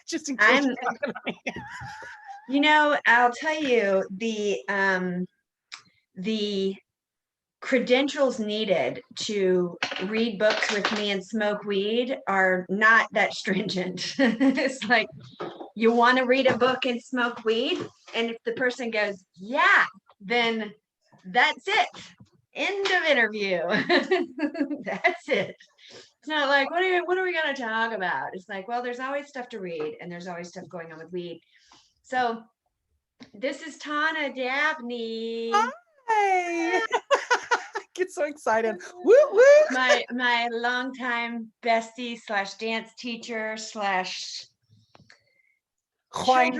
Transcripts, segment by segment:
Just in case. You know, I'll tell you the credentials needed to read books with me and smoke weed are not that stringent. It's like, you want to read a book and smoke weed? And if the person goes, yeah, then that's it. End of interview. That's it. It's not like, what are we going to talk about? It's like, well, there's always stuff to read and there's always stuff going on with weed. So this is Tawna Dabney. Hi. Get so excited. Woo woo. My longtime bestie slash dance teacher slash Wine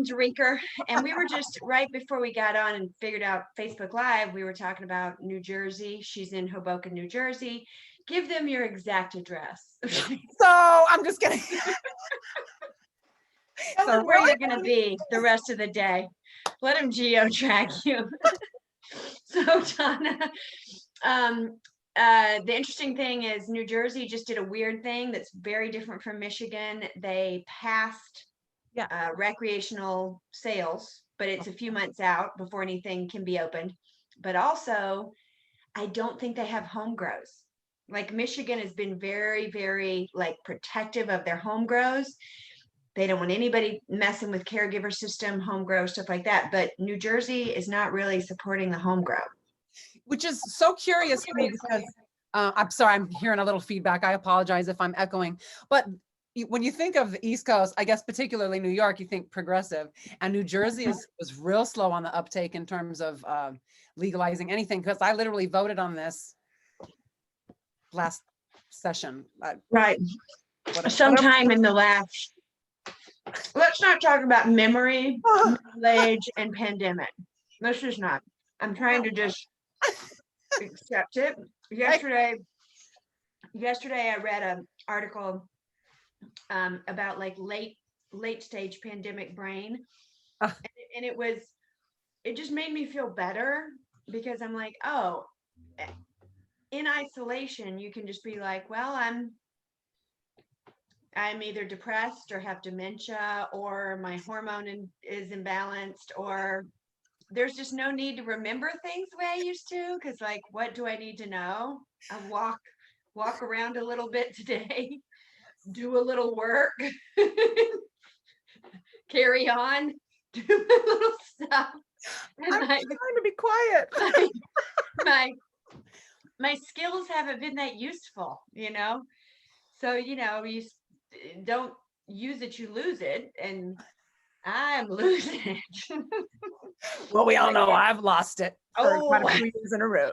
drinker. And we were just right before we got on and figured out Facebook Live, we were talking about New Jersey. She's in Hoboken, New Jersey. Give them your exact address. So I'm just kidding. Tell them where you're going to be the rest of the day. Let them geo-track you. So, Tawna, the interesting thing is New Jersey just did a weird thing that's very different from Michigan. They passed recreational sales, but it's a few months out before anything can be opened. But also, I don't think they have home grows. Like Michigan has been very, very like protective of their home grows. They don't want anybody messing with caregiver system, home grow, stuff like that. But New Jersey is not really supporting the home grow. Which is so curious to me because I'm sorry, I'm hearing a little feedback. I apologize if I'm echoing. But when you think of the East Coast, I guess particularly New York, you think progressive. And New Jersey was real slow on the uptake in terms of legalizing anything. Because I literally voted on this last session. Right. Sometime in the last, let's not talk about memory, middle age, and pandemic. Let's just not. I'm trying to just accept it. Yesterday I read an article about like late stage pandemic brain. And it just made me feel better because I'm like, oh, in isolation, you can just be like, well, I'm either depressed or have dementia or my hormone is imbalanced, or there's just no need to remember things the way I used to. Cause like, what do I need to know? I walk around a little bit today, do a little work, carry on, do a little stuff. And I'm trying to be quiet. my skills haven't been that useful, you know? So, you know, you don't use it, you lose it. And I'm losing it. Well, we all know I've lost it for quite a few years in a row.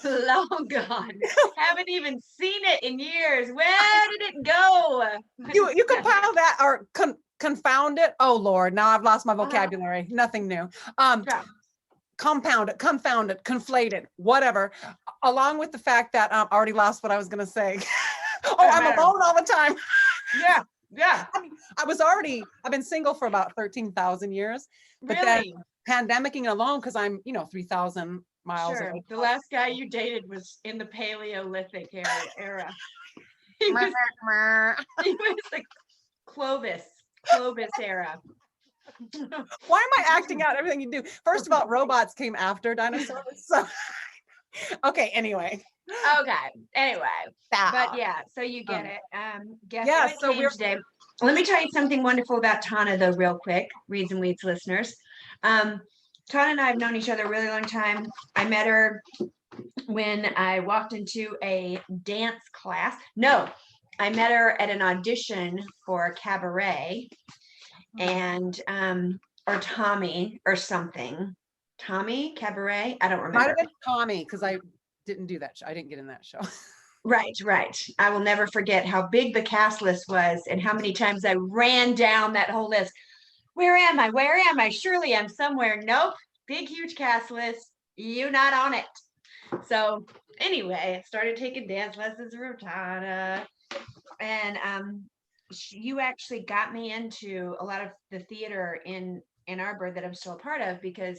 Long gone. Haven't even seen it in years. Where did it go? You compile that or confound it. Oh Lord, now I've lost my vocabulary. Nothing new. Compound it, confound it, conflate it, whatever. Along with the fact that I already lost what I was going to say. I'm alone all the time. Yeah. I mean, I've been single for about 13,000 years, but really? Then pandemicing alone because I'm, 3,000 miles away. The last guy you dated was in the Paleolithic era. He was like Clovis era. Why am I acting out everything you do? First of all, robots came after dinosaurs. So okay, anyway. But yeah, so you get it. Guess what changed today? Let me tell you something wonderful about Tawna, though, real quick. Reads and Weeds listeners. Tawna and I have known each other a really long time. I met her when I walked into a dance class. No, I met her at an audition for a cabaret, and or Tommy or something. Tommy cabaret. I don't remember. Might have been Tommy because I didn't do that show. I didn't get in that show. Right. I will never forget how big the cast list was and how many times I ran down that whole list. Where am I? Surely I'm somewhere. Nope. Big, huge cast list. You not on it. So anyway, I started taking dance lessons from Tawna. And you actually got me into a lot of the theater in Arbor that I'm still a part of because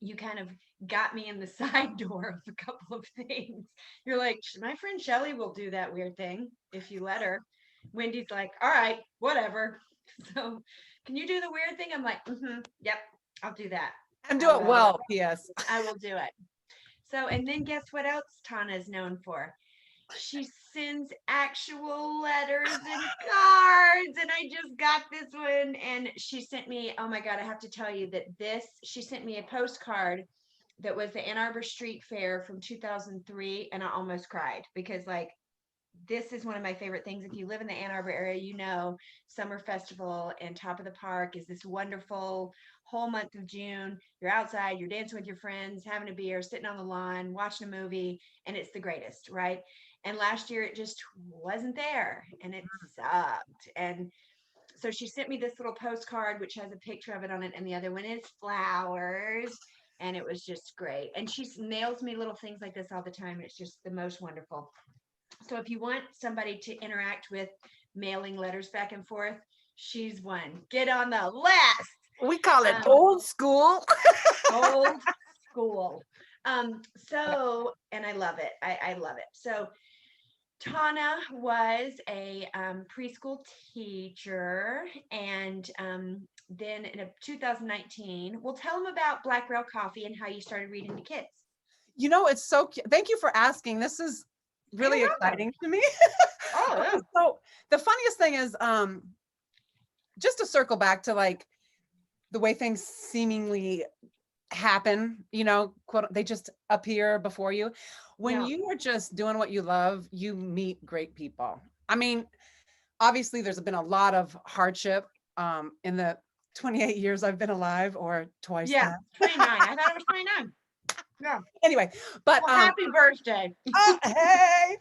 you kind of got me in the side door of a couple of things. You're like, my friend Shelly will do that weird thing if you let her. Wendy's like, all right, whatever. So can you do the weird thing? I'm like, yep, I'll do that. And do it well, P.S. I will do it. So, and then guess what else Tawna is known for? She sends actual letters and cards. And I just got this one. And she sent me, oh my God, I have to tell you that she sent me a postcard that was the Ann Arbor Street Fair from 2003. And I almost cried because, like, this is one of my favorite things. If you live in the Ann Arbor area, you know, Summer Festival and Top of the Park is this wonderful whole month of June. You're outside, you're dancing with your friends, having a beer, sitting on the lawn, watching a movie, and it's the greatest, right? And last year it just wasn't there and it sucked. And so she sent me this little postcard, which has a picture of it on it, and the other one is flowers. And it was just great. And she nails me little things like this all the time. It's just the most wonderful. So if you want somebody to interact with mailing letters back and forth, she's one. Get on the list. We call it old school. Old school. So, and I love it. I love it. So Tawna was a preschool teacher, and then in 2019, we'll tell them about Black Rail Coffee and how you started reading to kids. You know, it's so cute. Thank you for asking. This is really exciting to me. Oh, yeah. So the funniest thing is, just to circle back to like the way things seemingly happen, you know, quote, they just appear before you. When you are just doing what you love, you meet great people. I mean, obviously there's been a lot of hardship in the 28 years I've been alive, or twice. Yeah, 29. I thought it was 29. Yeah. Anyway, but well, happy birthday. Hey.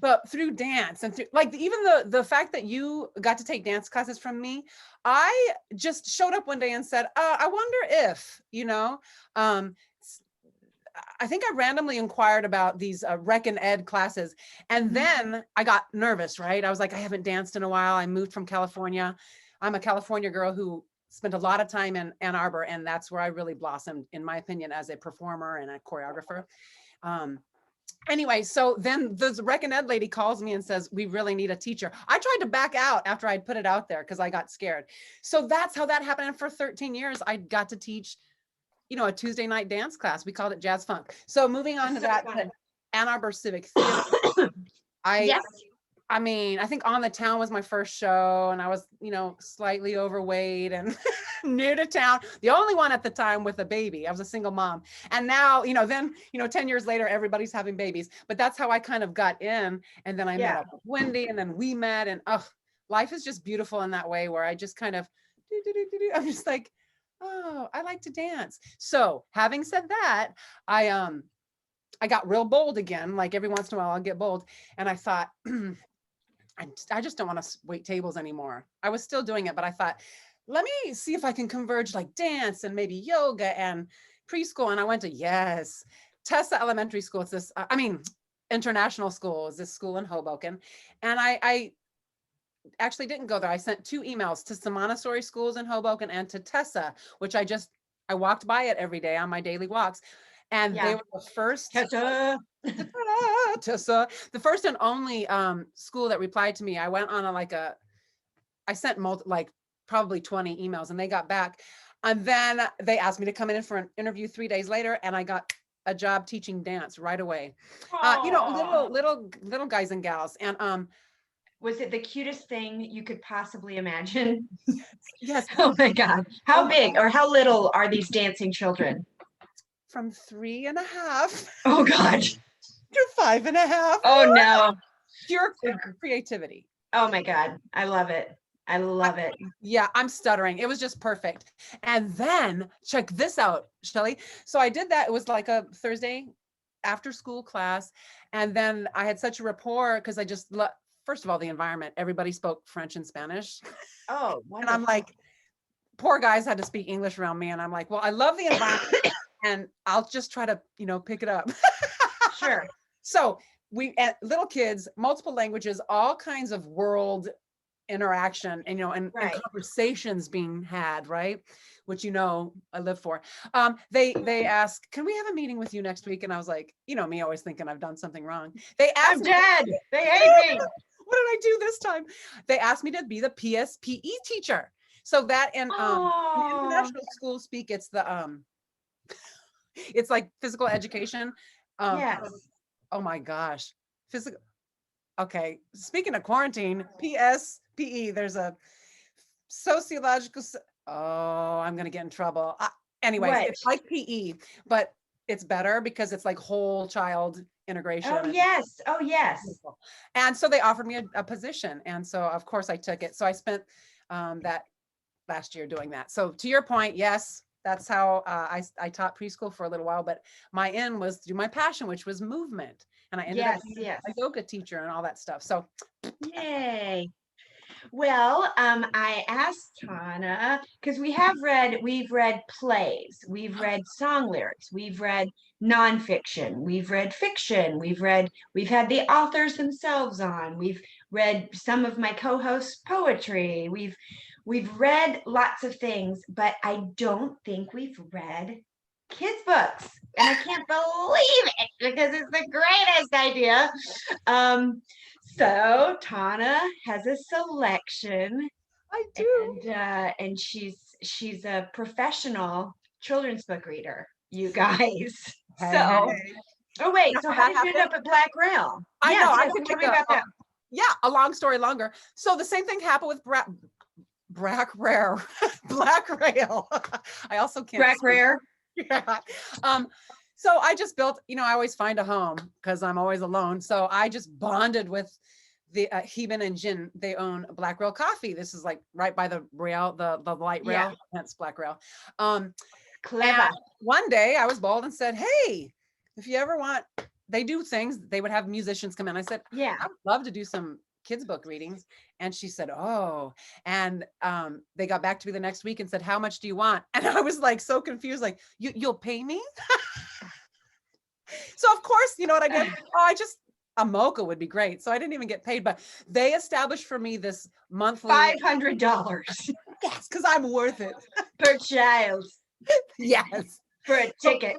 But through dance and through, like, even the fact that you got to take dance classes from me, I just showed up one day and said, I wonder if, you know, I think I randomly inquired about these rec and ed classes. And then I got nervous, right? I was like, I haven't danced in a while. I moved from California. I'm a California girl who spent a lot of time in Ann Arbor, and that's where I really blossomed, in my opinion, as a performer and a choreographer. Anyway, so then this rec and ed lady calls me and says, we really need a teacher. I tried to back out after I'd put it out there because I got scared. So that's how that happened. And for 13 years, I got to teach, you know, a Tuesday night dance class. We called it Jazz Funk. So moving on to that, Ann Arbor Civic Theater. I mean, I think On the Town was my first show, and I was, you know, slightly overweight and new to town. The only one at the time with a baby. I was a single mom. And now, you know, then, you know, 10 years later, everybody's having babies. But that's how I kind of got in. And then I met up with Wendy, and then we met. And life is just beautiful in that way, where I just kind of, I'm just like, oh, I like to dance. So having said that, I got real bold again. Like every once in a while, I'll get bold. And I thought, I just don't want to wait tables anymore. I was still doing it, but I thought, let me see if I can converge like dance and maybe yoga and preschool. And I went to Tessa Elementary School. It's this, international school is this school in Hoboken. And I actually didn't go there. I sent 2 emails to some Montessori schools in Hoboken and to Tessa, which I walked by it every day on my daily walks. And they were the first, Tessa, the first and only school that replied to me. I went on I sent probably 20 emails, and they got back. And then they asked me to come in for an interview 3 days later, and I got a job teaching dance right away. You know, little guys and gals. And was it the cutest thing you could possibly imagine? Yes. Oh my God. How big or how little are these dancing children? From 3.5. Oh God. To 5.5. Oh no. Pure creativity. Oh my God. I love it. I love it. Yeah, I'm stuttering. It was just perfect. And then check this out, Shelly. So I did that. It was like a Thursday after school class. And then I had such a rapport because I just first of all, the environment, everybody spoke French and Spanish. Oh, wonderful. And I'm like, poor guys had to speak English around me. And I'm like, well, I love the environment and I'll just try to, you know, pick it up. Sure. So little kids, multiple languages, all kinds of world interaction and, you know, and conversations being had, right? Which, you know, I live for. They ask, can we have a meeting with you next week? And I was like, you know, me always thinking I've done something wrong. They asked, I'm dead. They hate me. what did I do this time? They asked me to be the PSPE teacher. So that in international school speak, it's the it's like physical education. Yes. Oh my gosh. Physical. Okay. Speaking of quarantine, PSPE, there's a sociological. Oh, I'm going to get in trouble. Anyways, What? it's like PE, but it's better because it's like whole child integration. Oh, yes. Oh, yes. And so they offered me a position. And so, of course, I took it. So I spent that last year doing that. So to your point, yes, that's how I taught preschool for a little while, but my end was through my passion, which was movement. And I ended up being a yoga teacher and all that stuff. So yay. Well, I asked Tawna because we've read plays, we've read song lyrics, we've read nonfiction, we've read fiction, we've had the authors themselves on, we've read some of my co-hosts' poetry, we've read lots of things, but I don't think we've read kids' books. And I can't believe it because it's the greatest idea. So Tawna has a selection. I do. And she's a professional children's book reader, you guys. So oh wait, so how did you end up at Black Rail? I know. I so tell me about that. Yeah, a long story longer. So the same thing happened with Black Rail. I also can't. Black Rare. Yeah. So I just built, I always find a home because I'm always alone. So I just bonded with the Heben and Jin. They own Black Rail Coffee. This is like right by the rail, the light rail, hence Black Rail. Clever. One day I was bold and said, hey, if you ever want, they do things, they would have musicians come in. I said, yeah, I would love to do some kids book readings. And she said, oh, and they got back to me the next week and said, how much do you want? And I was like, so confused, like, you'll pay me? So of course, you know what I did? A mocha would be great. So I didn't even get paid, but they established for me this monthly $500. Yes, because I'm worth it. Per child. Yes. For a ticket.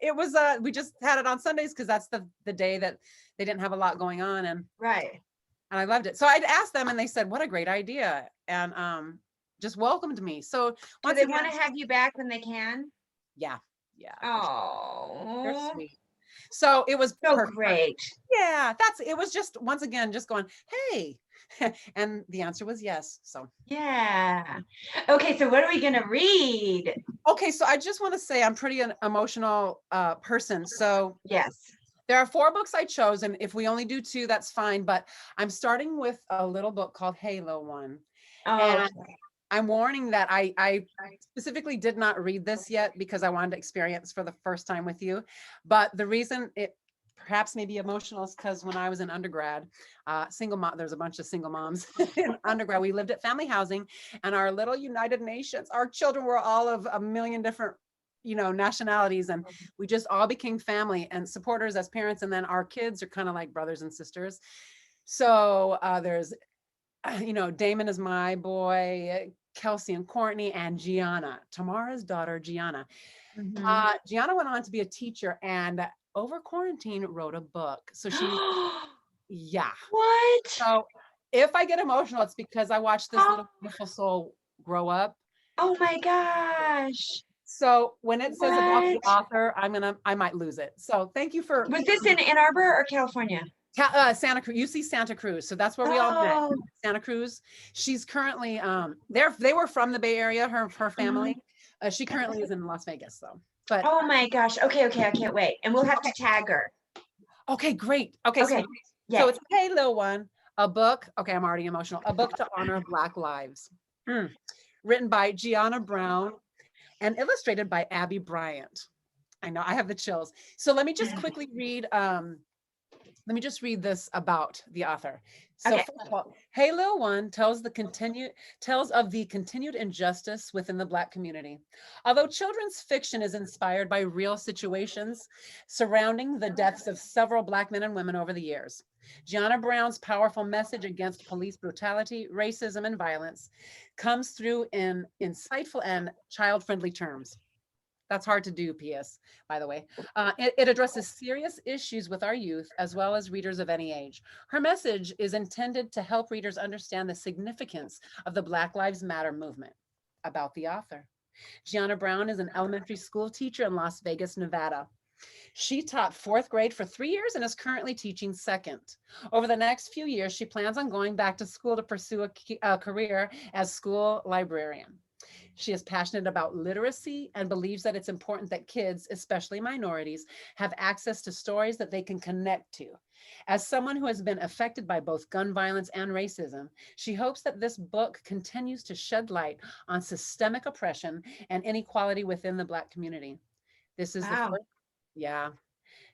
It was we just had it on Sundays because that's the day that they didn't have a lot going on, and right. And I loved it. So I'd asked them and they said, what a great idea. And just welcomed me. So do they want to have you back when they can? Yeah. Yeah. Oh, sure. They're sweet. So it was so great. Yeah, it was just once again just going, hey. And the answer was yes. So yeah. Okay, so what are we gonna read? Okay, so I just want to say I'm pretty an emotional person. So yes. There are 4 books I chose, and if we only do 2, that's fine. But I'm starting with a little book called Hey, Lil One. Oh. And I'm warning that I specifically did not read this yet because I wanted to experience for the first time with you. But the reason it perhaps may be emotional is because when I was in undergrad, single mom, there's a bunch of single moms in undergrad. We lived at family housing, and our little United Nations, our children were all of a million different nationalities, and we just all became family and supporters as parents, and then our kids are kind of like brothers and sisters. So there's Damon is my boy, Kelsey and Courtney, and Gianna, Tamara's daughter, Gianna. Gianna went on to be a teacher, and over quarantine wrote a book. So she yeah. What? So if I get emotional, it's because I watched this little beautiful soul grow up. Oh my gosh. So when it says about the author, I might lose it. So thank you for. Was this in Ann Arbor or California? Santa Cruz, UC Santa Cruz. So that's where we all met. Santa Cruz. She's currently they were from the Bay Area, her family. She currently is in Las Vegas though. But oh my gosh. Okay, I can't wait. And we'll have to tag her. Okay, great. Okay. So it's Hey, Lil One, a book. Okay, I'm already emotional. A book to honor Black lives. Written by Jianna Brown and illustrated by Abby Bryant. I know, I have the chills. So let me just quickly read, this about the author. So first of all, Hey, Lil One tells of the continued injustice within the Black community. Although children's fiction is inspired by real situations surrounding the deaths of several Black men and women over the years, Jianna Brown's powerful message against police brutality, racism, and violence comes through in insightful and child-friendly terms. That's hard to do, PS, by the way. It addresses serious issues with our youth, as well as readers of any age. Her message is intended to help readers understand the significance of the Black Lives Matter movement. About the author. Jianna Brown is an elementary school teacher in Las Vegas, Nevada. She taught 4th grade for 3 years and is currently teaching 2nd. Over the next few years, she plans on going back to school to pursue a career as school librarian. She is passionate about literacy and believes that it's important that kids, especially minorities, have access to stories that they can connect to. As someone who has been affected by both gun violence and racism, she hopes that this book continues to shed light on systemic oppression and inequality within the Black community. This is Wow.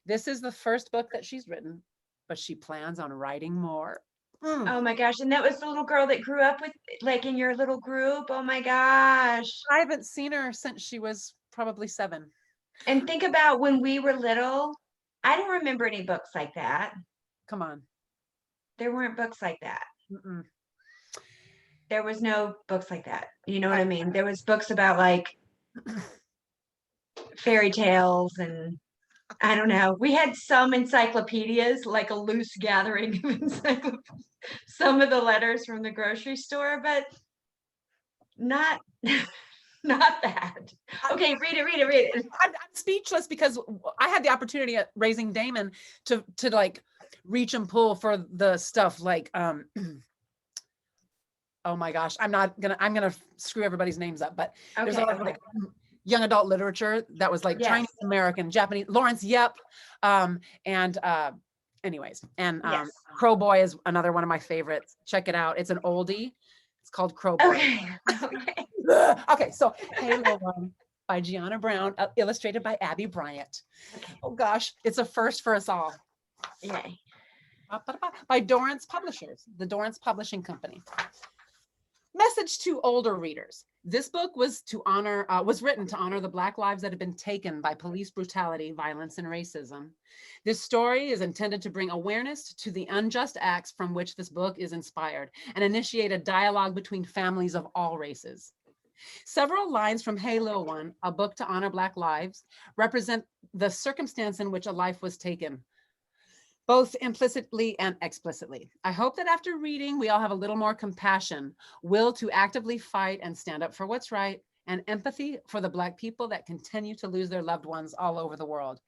this is the first book that she's written, but she plans on writing more. Oh my gosh. And that was the little girl that grew up with, like, in your little group. Oh my gosh. I haven't seen her since she was probably 7. And think about when we were little. I don't remember any books like that. Come on. There weren't books like that. Mm-mm. There was no books like that. You know what I mean? There was books about like fairy tales and I don't know. We had some encyclopedias, like a loose gathering of encyclopedias, some of the letters from the grocery store, but not not that. Okay, read it. I'm speechless because I had the opportunity at Raising Damon to like reach and pull for the stuff like oh my gosh, I'm gonna screw everybody's names up, but there's a lot of like young adult literature that was like Chinese American, Japanese, Lawrence Yep, anyways, and Crow Boy is another one of my favorites. Check it out. It's an oldie. It's called Crow Boy. Okay, so Hey Lil One by Jianna Brown, illustrated by Abby Bryant. Oh gosh, it's a first for us all. Yay. By Dorrance Publishers, the Dorrance Publishing Company. Message to older readers. This book was written to honor the Black lives that have been taken by police brutality, violence, and racism. This story is intended to bring awareness to the unjust acts from which this book is inspired and initiate a dialogue between families of all races. Several lines from Hey Lil One, a book to honor Black lives, represent the circumstance in which a life was taken, both implicitly and explicitly. I hope that after reading, we all have a little more compassion, will to actively fight and stand up for what's right, and empathy for the Black people that continue to lose their loved ones all over the world.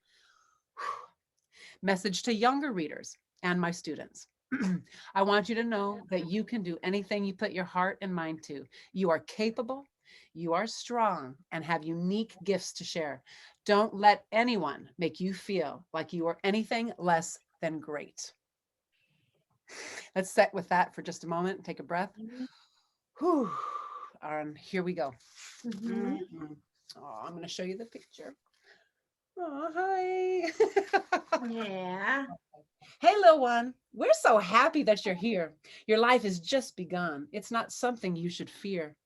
Message to younger readers and my students. I want you to know that you can do anything you put your heart and mind to. You are capable, you are strong, and have unique gifts to share. Don't let anyone make you feel like you are anything less than great. Let's sit with that for just a moment and take a breath. Whew. Here we go. Oh, I'm going to show you the picture. Oh, hi. Yeah. Hey, Lil One, we're so happy that you're here. Your life has just begun. It's not something you should fear.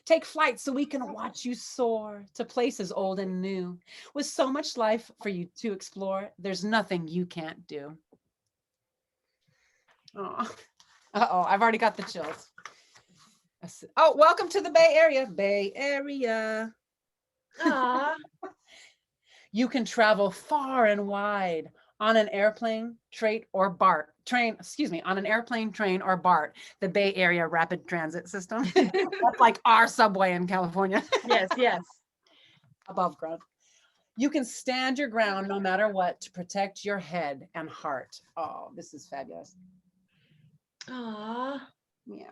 Take flight so we can watch you soar to places old and new. With so much life for you to explore, there's nothing you can't do. Oh, I've already got the chills. Oh, welcome to the Bay Area. Bay Area. Aww. You can travel far and wide on an airplane, train, or BART. On an airplane, train, or BART, the Bay Area Rapid Transit System. That's like our subway in California. Yes. Above ground. You can stand your ground no matter what to protect your head and heart. Oh, this is fabulous. Aww. Yeah.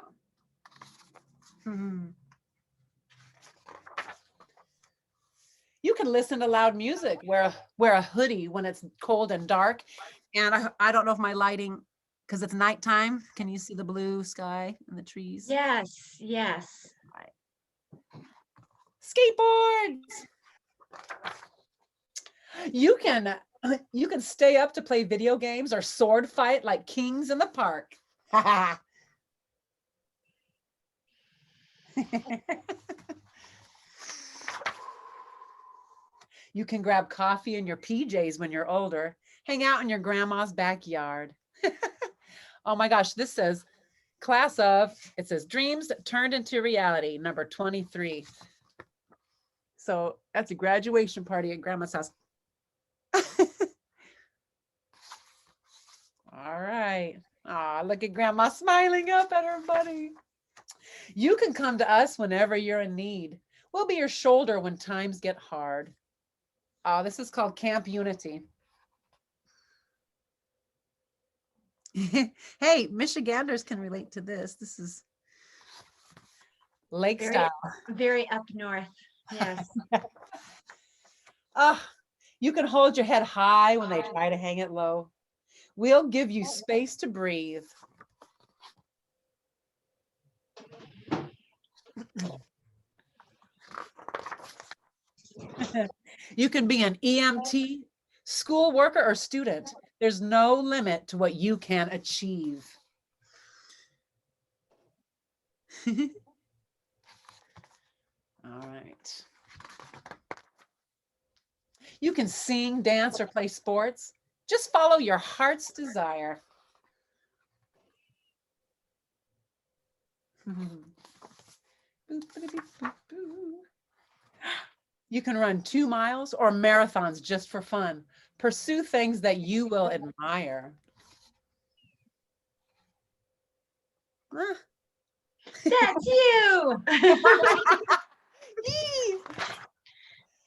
You can listen to loud music, wear a hoodie when it's cold and dark. And I don't know if my lighting, because it's nighttime, can you see the blue sky and the trees? Yes. Right. Skateboards. You can stay up to play video games or sword fight like kings in the park. You can grab coffee in your PJs when you're older, hang out in your grandma's backyard. Oh my gosh, this says it says dreams turned into reality, number 23. So that's a graduation party at grandma's house. All right. Ah, look at grandma smiling up at her buddy. You can come to us whenever you're in need. We'll be your shoulder when times get hard. Oh, this is called Camp Unity. Hey, Michiganders can relate to this. This is lake Very, style. very up north. Yes. You can hold your head high when they try to hang it low. We'll give you space to breathe. You can be an EMT, school worker, or student. There's no limit to what you can achieve. All right. You can sing, dance, or play sports. Just follow your heart's desire. You can run 2 miles or marathons just for fun. Pursue things that you will admire. That's you.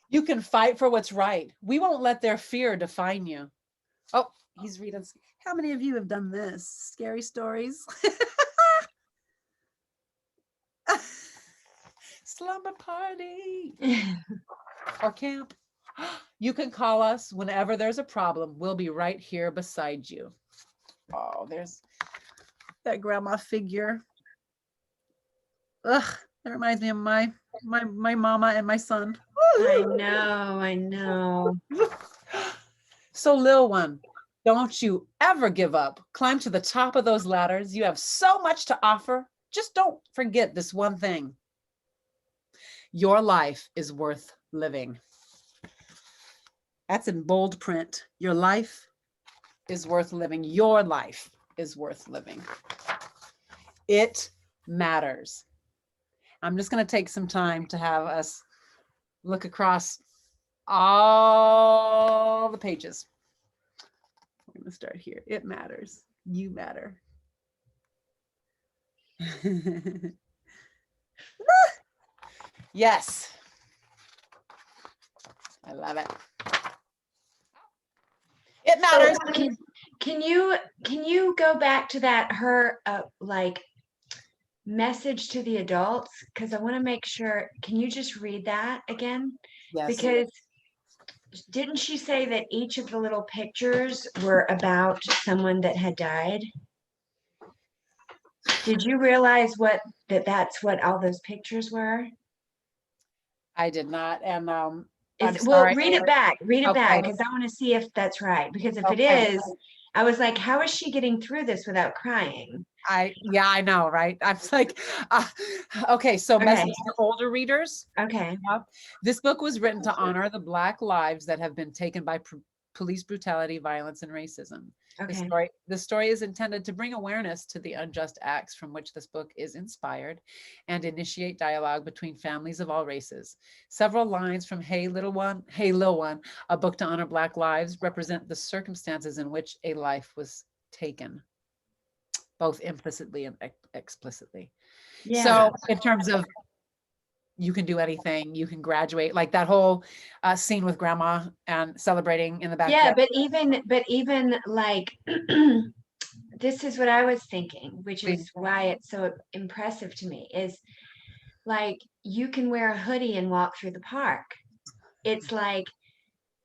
You can fight for what's right. We won't let their fear define you. Oh, he's reading. How many of you have done this? Scary stories? Slumber party or camp. You can call us whenever there's a problem. We'll be right here beside you. Oh, there's that grandma figure. Ugh, that reminds me of my mama and my son. I know, I know. So Lil One, don't you ever give up. Climb to the top of those ladders. You have so much to offer. Just don't forget this one thing. Your life is worth living. That's in bold print. Your life is worth living. Your life is worth living. It matters. I'm just going to take some time to have us look across all the pages. We're going to start here. It matters. You matter. Yes. I love it. It matters. Can you go back to that her like message to the adults, because I want to make sure. Can you just read that again? Yes. Because didn't she say that each of the little pictures were about someone that had died? Did you realize that's what all those pictures were? I did not. And I'm Well, sorry. read it back, Okay. because I want to see if that's right. Because if it Okay. is, I was like, how is she getting through this without crying? Yeah, I know, right? I'm like, okay, so message for older readers. Okay. This book was written to honor the Black lives that have been taken by police brutality, violence, and racism. Okay. The story is intended to bring awareness to the unjust acts from which this book is inspired and initiate dialogue between families of all races. Several lines from Hey Lil One, a book to honor Black lives, represent the circumstances in which a life was taken, both implicitly and explicitly. Yeah. So in terms of you can do anything, you can graduate, like that whole scene with grandma and celebrating in the backyard. Yeah, but even like this is what I was thinking, which is why it's so impressive to me, is like you can wear a hoodie and walk through the park. It's like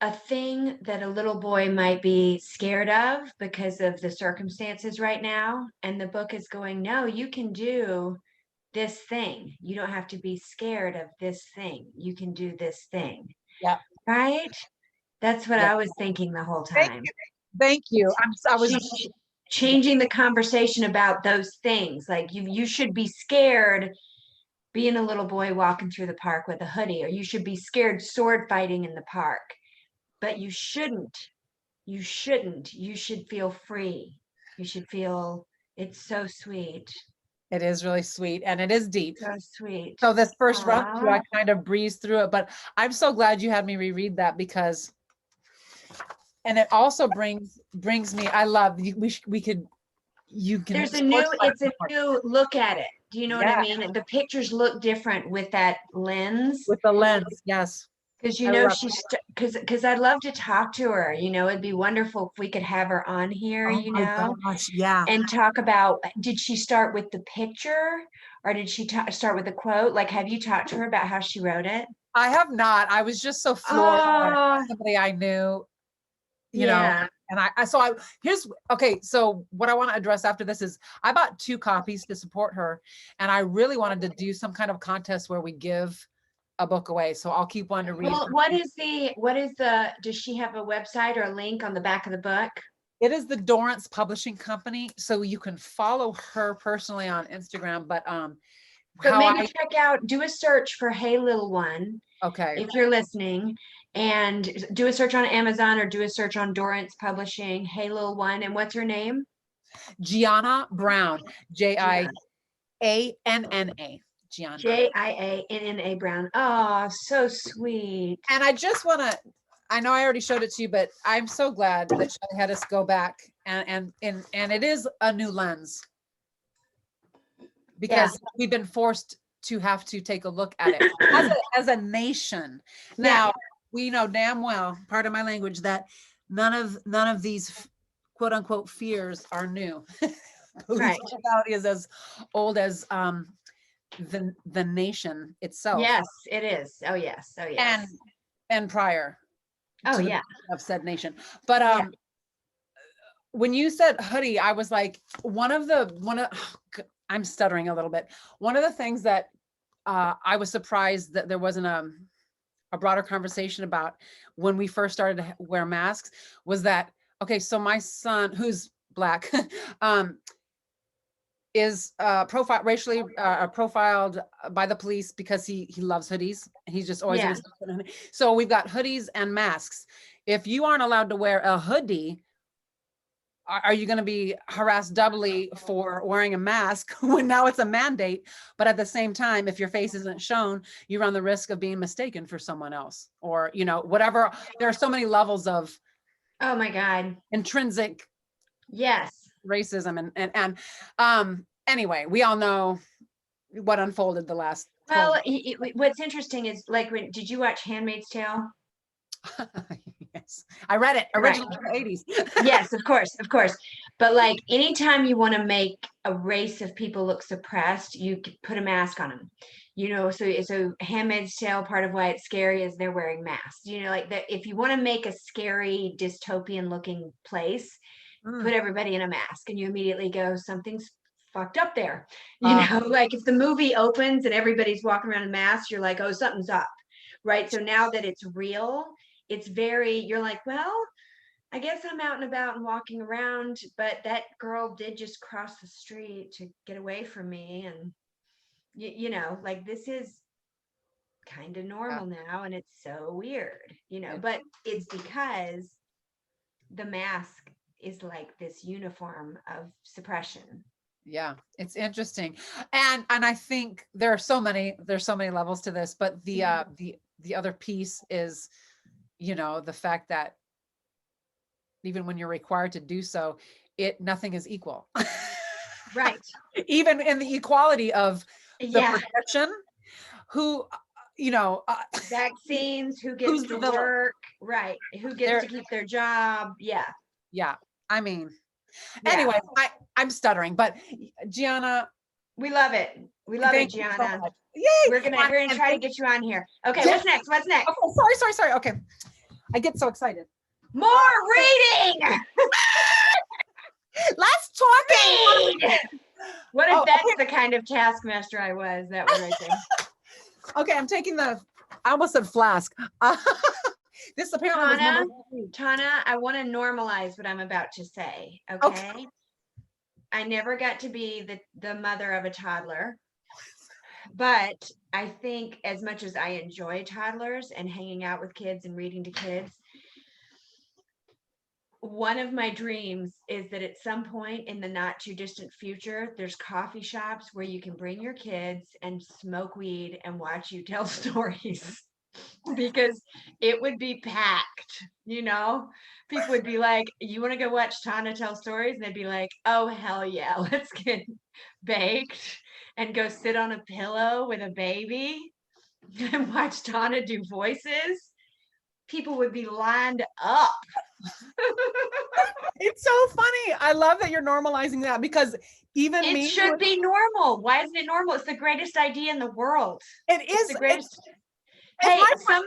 a thing that a little boy might be scared of because of the circumstances right now. And the book is going, no, you can do this thing. You don't have to be scared of this thing. You can do this thing. Yeah. Right? That's what I was thinking the whole time. Thank you. I was She's changing the conversation about those things. Like you should be scared being a little boy walking through the park with a hoodie, or you should be scared sword fighting in the park. But you shouldn't. You shouldn't. You should feel free. You should feel, it's so sweet. It is really sweet and it is deep. So sweet. So this first run through, Aw. I kind of breezed through it, but I'm so glad you had me reread that because, and it also brings me, I love, we could, you can. It's a new look at it. Do you know what I Yeah. mean? The pictures look different with that lens. With the lens, yes. Because I love because I'd love to talk to her. It'd be wonderful if we could have her on here, Oh my gosh, yeah. and talk about, did she start with the picture or did she start with the quote? Like, have you talked to her about how she wrote it? I have not. I was just so floored by Oh, somebody I knew, yeah. and okay. So what I want to address after this is I bought 2 copies to support her, and I really wanted to do some kind of contest where we give a book away. So I'll keep one to read. Well, does she have a website or a link on the back of the book? It is the Dorrance Publishing Company, so you can follow her personally on Instagram. But do a search for Hey Lil One. Okay. If you're listening, and do a search on Amazon or do a search on Dorrance Publishing, Hey Lil One. And what's her name? Gianna Brown, Jianna. Gianna. Jianna Brown. Oh, so sweet. And I just want to, I know I already showed it to you, but I'm so glad that Shelly had us go back and it is a new lens because we've been forced to have to take a look at it as a nation. Now, we know damn well, part of my language, that none of these quote unquote fears are new. Police brutality is as old as the nation itself. Yes, it is. Oh yes. Oh yes. And prior. Oh yeah. Of said nation. But when you said hoodie, I was like, I'm stuttering a little bit. One of the things that I was surprised that there wasn't a broader conversation about when we first started to wear masks was that, okay, so my son, who's Black, is racially profiled by the police because he loves hoodies. He's just always so we've got hoodies and masks. If you aren't allowed to wear a hoodie, are you going to be harassed doubly for wearing a mask when now it's a mandate? But at the same time, if your face isn't shown, you run the risk of being mistaken for someone else, or whatever. There are so many levels of, oh my God, intrinsic racism and anyway, we all know what unfolded the last 12 what's interesting is, like, did you watch Handmaid's Tale? Yes, I read it originally in the 80s. Yes, of course. But like, anytime you want to make a race of people look suppressed, you put a mask on them. So Handmaid's Tale, part of why it's scary is they're wearing masks. Like that. If you want to make a scary dystopian looking place, put everybody in a mask, and you immediately go, something's fucked up there. Like if the movie opens and everybody's walking around in masks, you're like, oh, something's up, right? So now that it's real, you're like, well, I guess I'm out and about and walking around, but that girl did just cross the street to get away from me. And, like, this is kind of normal now. And it's so weird, but it's because the mask is like this uniform of suppression. Yeah, it's interesting. And I think there's so many levels to this, but the other piece is, the fact that even when you're required to do so, nothing is equal. Right. Even in the equality of the protection, who, vaccines, who gets to work, right? Who gets to keep their job? Yeah. Yeah. I mean, anyway, I'm stuttering, but Gianna, we love it. We love it, Gianna. So yay! We're gonna try to get you on here. Okay, what's next? Okay, sorry. Okay, I get so excited. More reading. Let's talk. Read. What if that's the kind of taskmaster I was? That was right there. Okay, I'm taking I almost said flask. This apparently Tawna, I want to normalize what I'm about to say. Okay. I never got to be the mother of a toddler, but I think as much as I enjoy toddlers and hanging out with kids and reading to kids, one of my dreams is that at some point in the not too distant future, there's coffee shops where you can bring your kids and smoke weed and watch you tell stories. Because it would be packed, people would be like, you want to go watch Tawna tell stories? And they'd be like, oh hell yeah, let's get baked and go sit on a pillow with a baby and watch Tawna do voices. People would be lined up. It's so funny. I love that you're normalizing that, because even It me, should be normal. Why isn't it normal? It's the greatest idea in the world. it It's is the greatest. it's Hey, my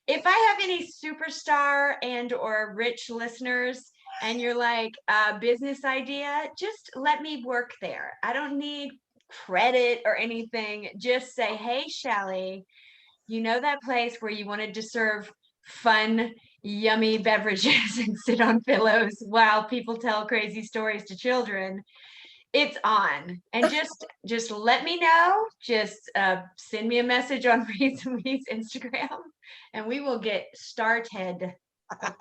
if I have any superstar and or rich listeners and you're like a business idea, just let me work there. I don't need credit or anything. Just say, hey, Shelly, you know that place where you wanted to serve fun, yummy beverages and sit on pillows while people tell crazy stories to children? It's on. And just let me know. Just send me a message on Reed's and Weed's Instagram and we will get started.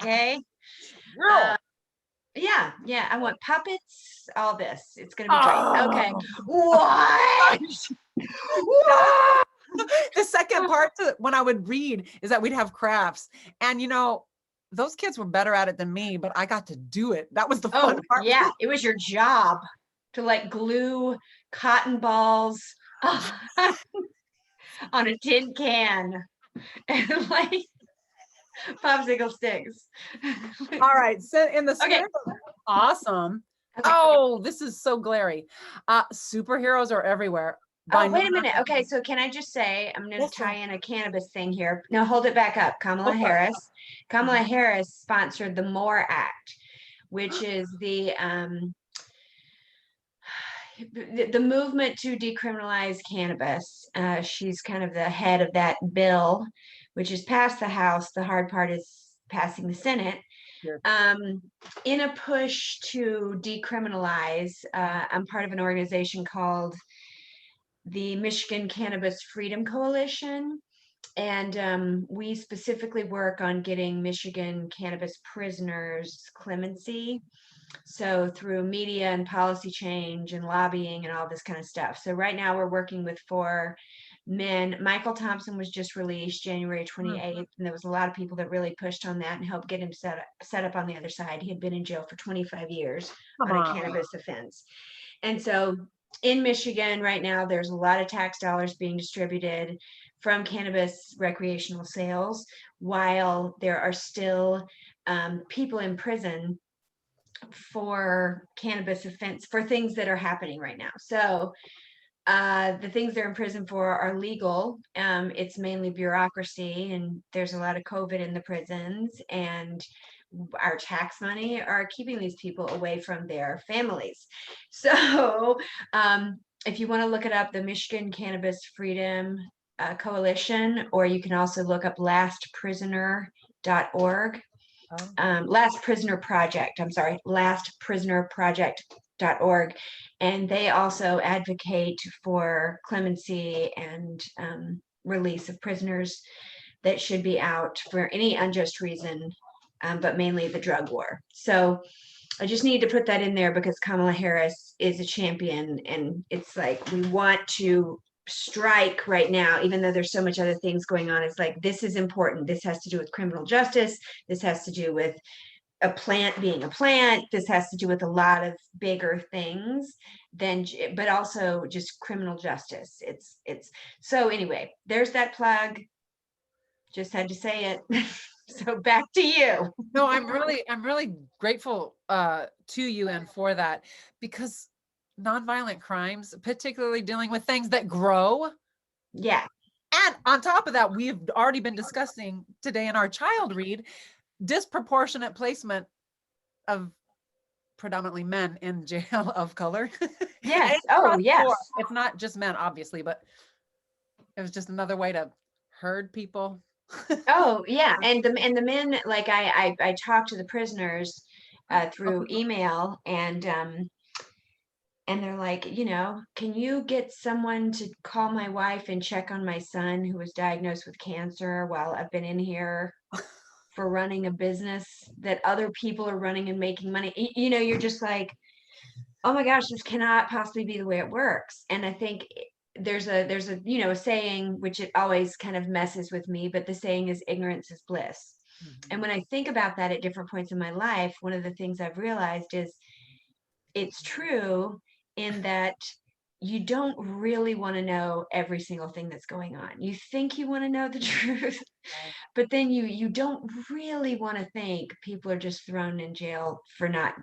Okay. girl. Yeah, I want puppets, all this. It's gonna be great. Okay. Oh. What? The second part to when I would read is that we'd have crafts, and those kids were better at it than me, but I got to do it. That was the fun part. Yeah, it was your job to like glue cotton balls on a tin can and like popsicle sticks. All right, so in the Okay. spirit of awesome. Okay. Oh, this is so glary. Superheroes are everywhere. Oh, wait a minute. Okay, so can I just say, I'm going to tie in a cannabis thing here. Now hold it back up. Kamala Harris. Kamala Harris sponsored the MORE Act, which is the movement to decriminalize cannabis. She's kind of the head of that bill, which is passed the House. The hard part is passing the Senate. Sure. In a push to decriminalize, I'm part of an organization called the Michigan Cannabis Freedom Coalition. And we specifically work on getting Michigan cannabis prisoners clemency. So through media and policy change and lobbying and all this kind of stuff. So right now we're working with 4 men. Michael Thompson was just released January 28th. And there was a lot of people that really pushed on that and helped get him set up on the other side. He had been in jail for 25 years on a cannabis offense. And so in Michigan right now, there's a lot of tax dollars being distributed from cannabis recreational sales, while there are still people in prison for cannabis offense, for things that are happening right now. So the things they're in prison for are legal. It's mainly bureaucracy, and there's a lot of COVID in the prisons, and our tax money are keeping these people away from their families. So if you want to look it up, the Michigan Cannabis Freedom Coalition, or you can also look up lastprisoner.org. Last Prisoner Project, lastprisonerproject.org. And they also advocate for clemency and release of prisoners that should be out for any unjust reason, but mainly the drug war. So I just need to put that in there because Kamala Harris is a champion, and it's like we want to strike right now, even though there's so much other things going on. It's like, this is important. This has to do with criminal justice. This has to do with a plant being a plant. This has to do with a lot of bigger things but also just criminal justice. It's so anyway, there's that plug. Just had to say it. So back to you. No, I'm really grateful to you and for that, because nonviolent crimes, particularly dealing with things that grow. Yeah. And on top of that, we've already been discussing today in our child read, disproportionate placement of predominantly men in jail of color. Yes. Oh, yes. It's not just men, obviously, but it was just another way to herd people. Oh, yeah. And the men, like I talked to the prisoners through email, and they're like, can you get someone to call my wife and check on my son who was diagnosed with cancer while I've been in here for running a business that other people are running and making money, you know, you're just like, oh my gosh, this cannot possibly be the way it works. And I think there's a, you know, a saying, which it always kind of messes with me, but the saying is ignorance is bliss. And when I think about that at different points in my life, one of the things I've realized is it's true in that you don't really want to know every single thing that's going on. You think you want to know the truth, but then you don't really want to think people are just thrown in jail for not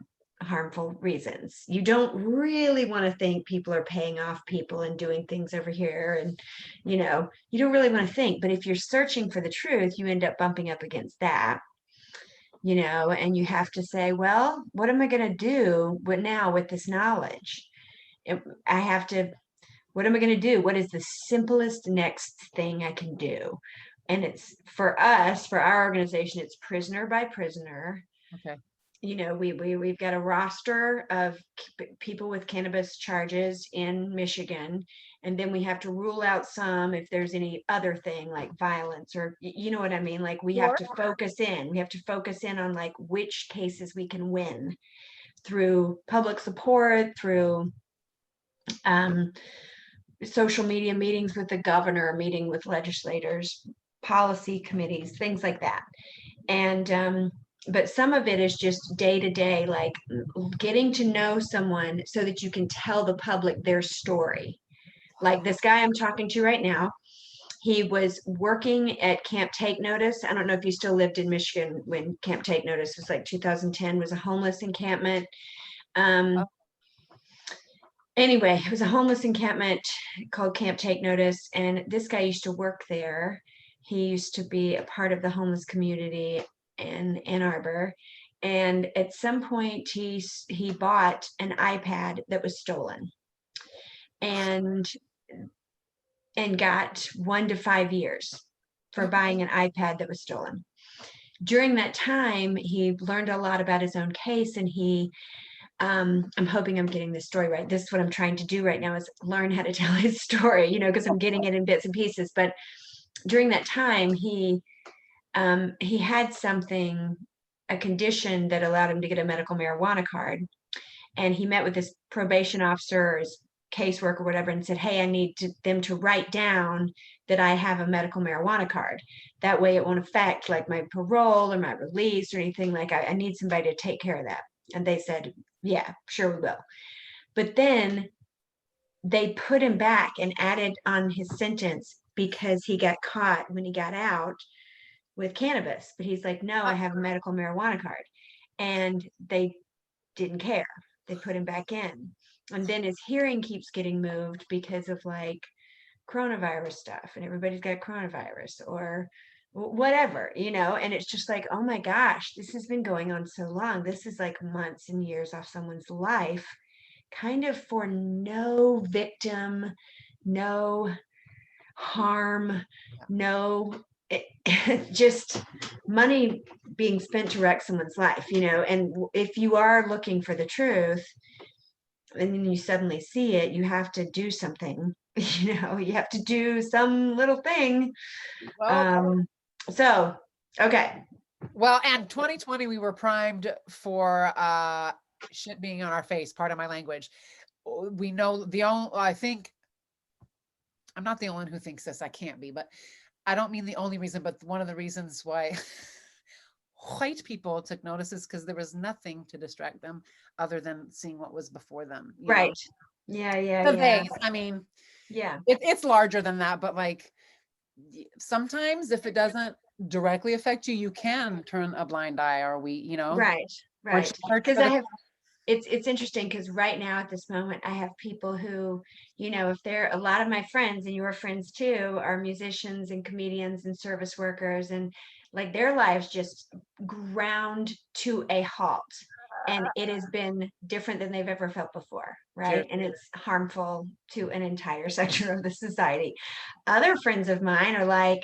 harmful reasons. You don't really want to think people are paying off people and doing things over here. And, you know, you don't really want to think, but if you're searching for the truth, you end up bumping up against that, you know, and you have to say, well, what am I going to do with this knowledge? I have to, what am I going to do? What is the simplest next thing I can do? And it's for us, for our organization, it's prisoner by prisoner. Okay. You know, we've got a roster of people with cannabis charges in Michigan, and then we have to rule out some if there's any other thing like violence or, you know what I mean? Like we have to focus in. We have to focus in on like which cases we can win through public support, through social media meetings with the governor, meeting with legislators, policy committees, things like that. And but some of it is just day to day, like getting to know someone so that you can tell the public their story. Like this guy I'm talking to right now, he was working at Camp Take Notice. I don't know if you still lived in Michigan when Camp Take Notice was like 2010, was a homeless encampment. Anyway, it was a homeless encampment called Camp Take Notice. And this guy used to work there. He used to be a part of the homeless community in Ann Arbor. And at some point he bought an iPad that was stolen and got 1 to 5 years for buying an iPad that was stolen. During that time, he learned a lot about his own case, and he I'm hoping I'm getting this story right. This is what I'm trying to do right now, is learn how to tell his story, you know, because I'm getting it in bits and pieces. But during that time, he had a condition that allowed him to get a medical marijuana card. And he met with this probation officer or his caseworker or whatever and said, hey, I need them to write down that I have a medical marijuana card. That way it won't affect like my parole or my release or anything. Like I need somebody to take care of that. And they said, yeah, sure we will. But then they put him back and added on his sentence because he got caught when he got out with cannabis. But he's like, no, I have a medical marijuana card. And they didn't care. They put him back in. And then his hearing keeps getting moved because of like coronavirus stuff, and everybody's got coronavirus or whatever, you know. And it's just like, oh my gosh, this has been going on so long. This is like months and years off someone's life, kind of for no victim, no harm, no just money being spent to wreck someone's life, you know. And if you are looking for the truth and then you suddenly see it, you have to do something, you know, you have to do some little thing. So, okay. Well, and 2020, we were primed for shit being on our face, part of my language. We know I think, I'm not the only one who thinks this, I can't be, but I don't mean the only reason, but one of the reasons why white people took notice is because there was nothing to distract them other than seeing what was before them. Right. Know? Yeah. I mean, yeah, it's larger than that, but like sometimes if it doesn't directly affect you, you can turn a blind eye, or you know. Right. Because it's interesting because right now at this moment, I have people who, you know, if they're a lot of my friends and your friends too are musicians and comedians and service workers, and like their lives just ground to a halt. And it has been different than they've ever felt before, right? Sure. And it's harmful to an entire sector of the society. Other friends of mine are like,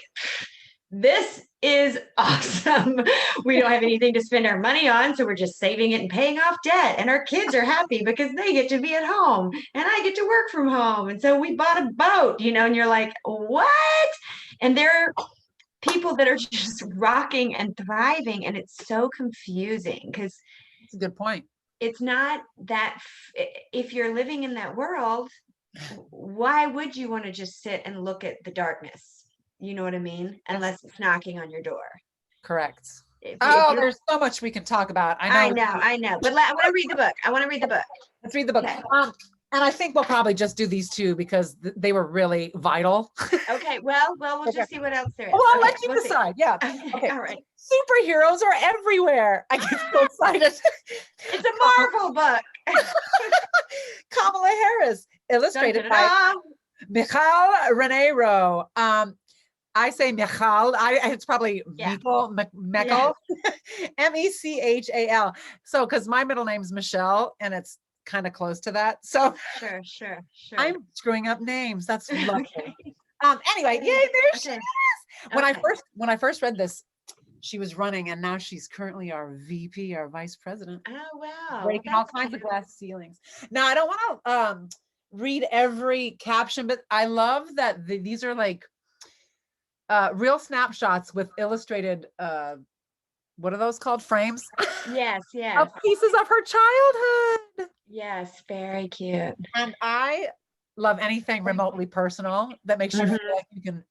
this is awesome. We don't have anything to spend our money on, so we're just saving it and paying off debt. And our kids are happy because they get to be at home and I get to work from home. And so we bought a boat, you know, and you're like, what? And they're people that are just rocking and thriving, and it's so confusing because That's a good point. it's not that if you're living in that world, why would you want to just sit and look at the darkness? You know what I mean? Unless it's knocking on your door. Correct. If Oh, you're, there's so much we can talk about. I know. I know. But I want to read the book. I want to read the book. Let's read the book. Okay. And I think we'll probably just do these two because they were really vital. Okay. Well, we'll just see what else there is. Well, I'll Okay, let you we'll see. decide. Yeah. Okay. All right. Superheroes are everywhere. I get so excited. It's a Marvel book. Kamala Harris, illustrated by Da-da-da-da. Michal Renero. I say Michal. It's probably Yeah. Mechal, Mechal. So, because my middle name's Michelle, and it's kind of close to that. So Sure. I'm screwing up names. That's lovely. Okay. Anyway, yay, there she Okay. is. When I first read this, she was running, and now she's currently our VP, our vice president. Oh wow. Breaking Well, all kinds of glass ceilings. Now, I don't want to read every caption, but I love that these are like real snapshots with illustrated what are those called? Frames? Yes. Of pieces of her childhood. Yes. Very cute. And I love anything remotely personal that makes you feel like you can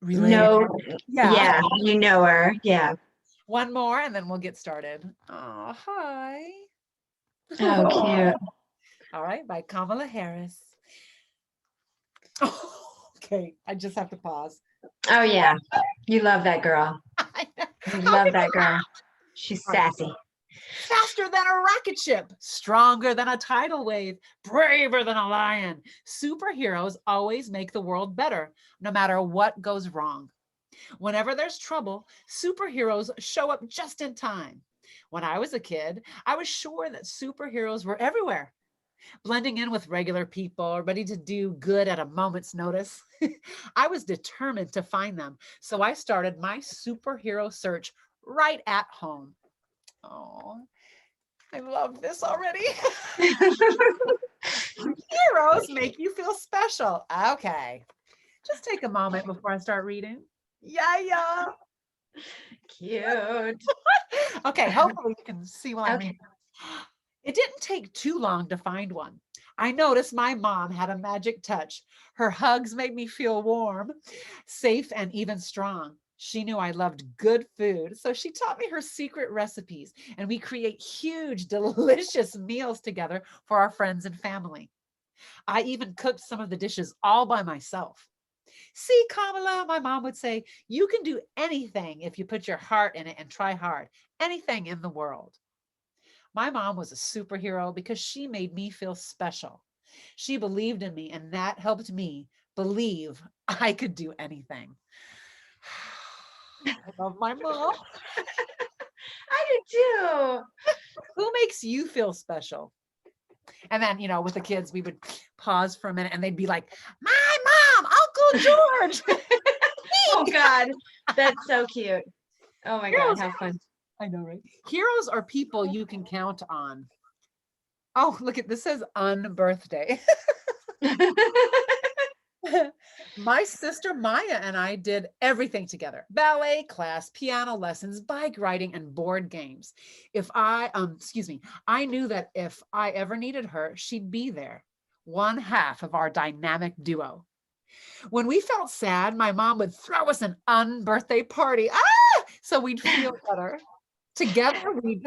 relate. No. Yeah. You know her. Yeah. One more and then we'll get started. Oh, hi. Oh, cute. All right, by Kamala Harris. Oh, okay, I just have to pause. Oh yeah. You love that girl. You love that girl. She's sassy. Faster than a rocket ship, stronger than a tidal wave, braver than a lion. Superheroes always make the world better, no matter what goes wrong. Whenever there's trouble, superheroes show up just in time. When I was a kid, I was sure that superheroes were everywhere, blending in with regular people, ready to do good at a moment's notice. I was determined to find them, so I started my superhero search right at home. Oh, I love this already. Heroes make you feel special. Okay, just take a moment before I start reading. Yeah. Cute. Okay, hopefully you can see what I Okay. mean. It didn't take too long to find one. I noticed my mom had a magic touch. Her hugs made me feel warm, safe, and even strong. She knew I loved good food, so she taught me her secret recipes, and we create huge, delicious meals together for our friends and family. I even cooked some of the dishes all by myself. See, Kamala, my mom would say, you can do anything if you put your heart in it and try hard. Anything in the world. My mom was a superhero because she made me feel special. She believed in me, and that helped me believe I could do anything. I love my mom. I did too. Who makes you feel special? And then, with the kids, we would pause for a minute and they'd be like, my mom, Uncle George. Oh God, that's so cute. Oh my God, how fun. I know, right? Heroes are people you can count on. Oh, look at this says unbirthday. My sister Maya and I did everything together. Ballet class, piano lessons, bike riding, and board games. I knew that if I ever needed her, she'd be there. One half of our dynamic duo. When we felt sad, my mom would throw us an unbirthday party. So we'd feel better. Together, we'd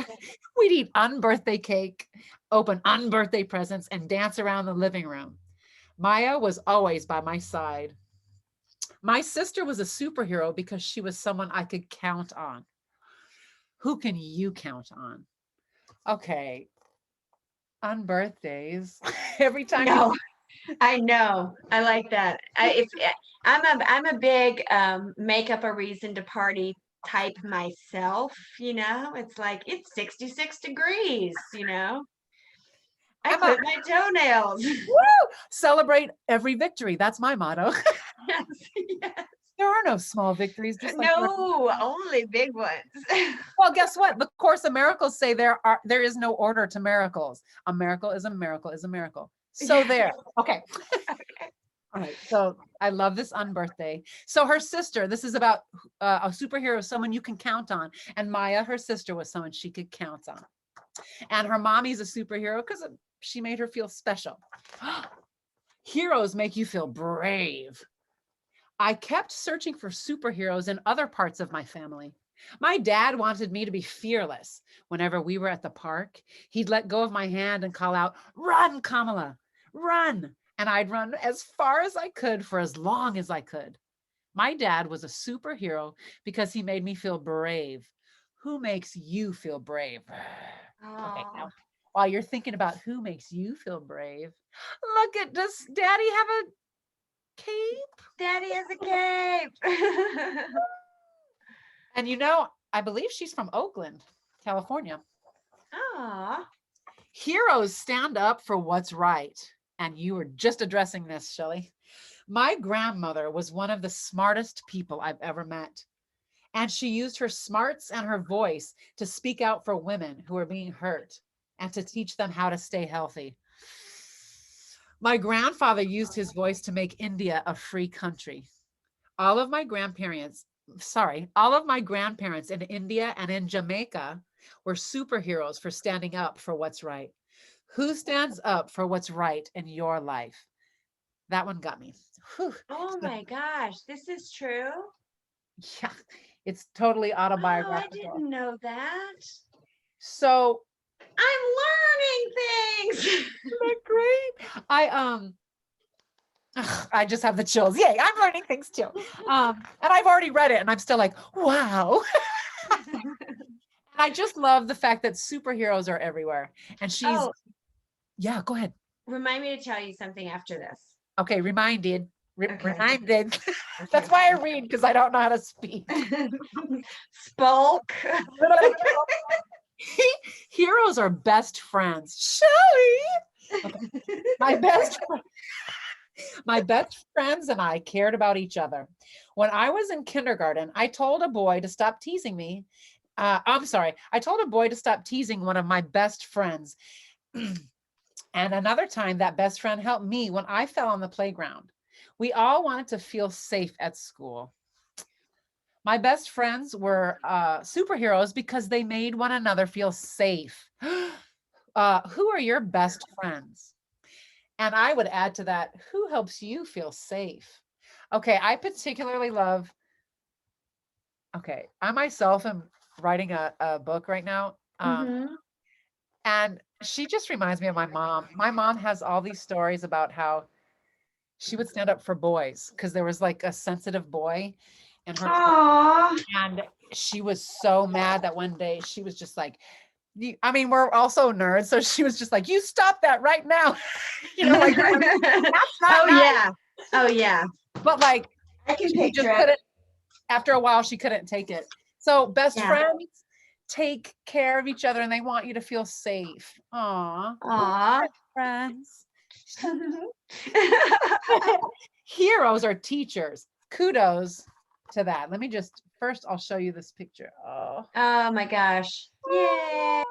eat unbirthday cake, open unbirthday presents, and dance around the living room. Maya was always by my side. My sister was a superhero because she was someone I could count on. Who can you count on? Okay. On birthdays, every time. No, I know. I like that. I'm a big make up a reason to party type myself, It's like it's 66 degrees, I clip my toenails. Woo! Celebrate every victory. That's my motto. Yes. There are no small victories. Just like No, only big ones. Well, guess what? The Course of Miracles say there is no order to miracles. A miracle is a miracle is a miracle. So there. Okay. All right. So I love this unbirthday. So her sister, this is about a superhero, someone you can count on. And Maya, her sister, was someone she could count on. And her mommy's a superhero because she made her feel special. Heroes make you feel brave. I kept searching for superheroes in other parts of my family. My dad wanted me to be fearless. Whenever we were at the park, he'd let go of my hand and call out, "Run, Kamala, run." And I'd run as far as I could for as long as I could. My dad was a superhero because he made me feel brave. Who makes you feel brave? Okay, Oh, now while you're thinking about who makes you feel brave, look at, does Daddy have a cape? Daddy has a cape. And I believe she's from Oakland, California. Aw. Heroes stand up for what's right. And you were just addressing this, Shelly. My grandmother was one of the smartest people I've ever met. And she used her smarts and her voice to speak out for women who were being hurt and to teach them how to stay healthy. My grandfather used his voice to make India a free country. All of my grandparents, all of my grandparents in India and in Jamaica were superheroes for standing up for what's right. Who stands up for what's right in your life? That one got me. Whew. Oh my gosh, this is true? Yeah, it's totally Oh, I autobiographical. didn't know that. So I'm learning things. isn't that great? I just have the chills. Yay, I'm learning things too. And I've already read it and I'm still like, wow. I just love the fact that superheroes are everywhere. And Oh, yeah, go ahead. remind me to tell you something after this. Okay, reminded. Okay. Reminded. Okay. That's why I read, because I don't know how to speak. Spoke. Heroes are best friends. Shelly. Okay. My best friends and I cared about each other. When I was in kindergarten, I told a boy to stop teasing me. I'm sorry. I told a boy to stop teasing one of my best friends. And another time, that best friend helped me when I fell on the playground. We all wanted to feel safe at school. My best friends were superheroes because they made one another feel safe. Who are your best friends? And I would add to that, who helps you feel safe? Okay, I particularly love, I myself am writing a book right now. Mhm. And she just reminds me of my mom. My mom has all these stories about how she would stand up for boys because there was like a sensitive boy in her class. Aw. And she was so mad that one day she was just like, I mean, we're also nerds. So she was just like, you stop that right now. Like, that's not Oh nice. yeah. Oh yeah. But like, I can she picture just it. couldn't, after a while, she couldn't take it. So best Yeah. friends take care of each other and they want you to feel safe. Aw. Aw. Friends. Heroes are teachers. Kudos to that. Let me just, first I'll show you this picture. Oh. Oh my gosh. Yay.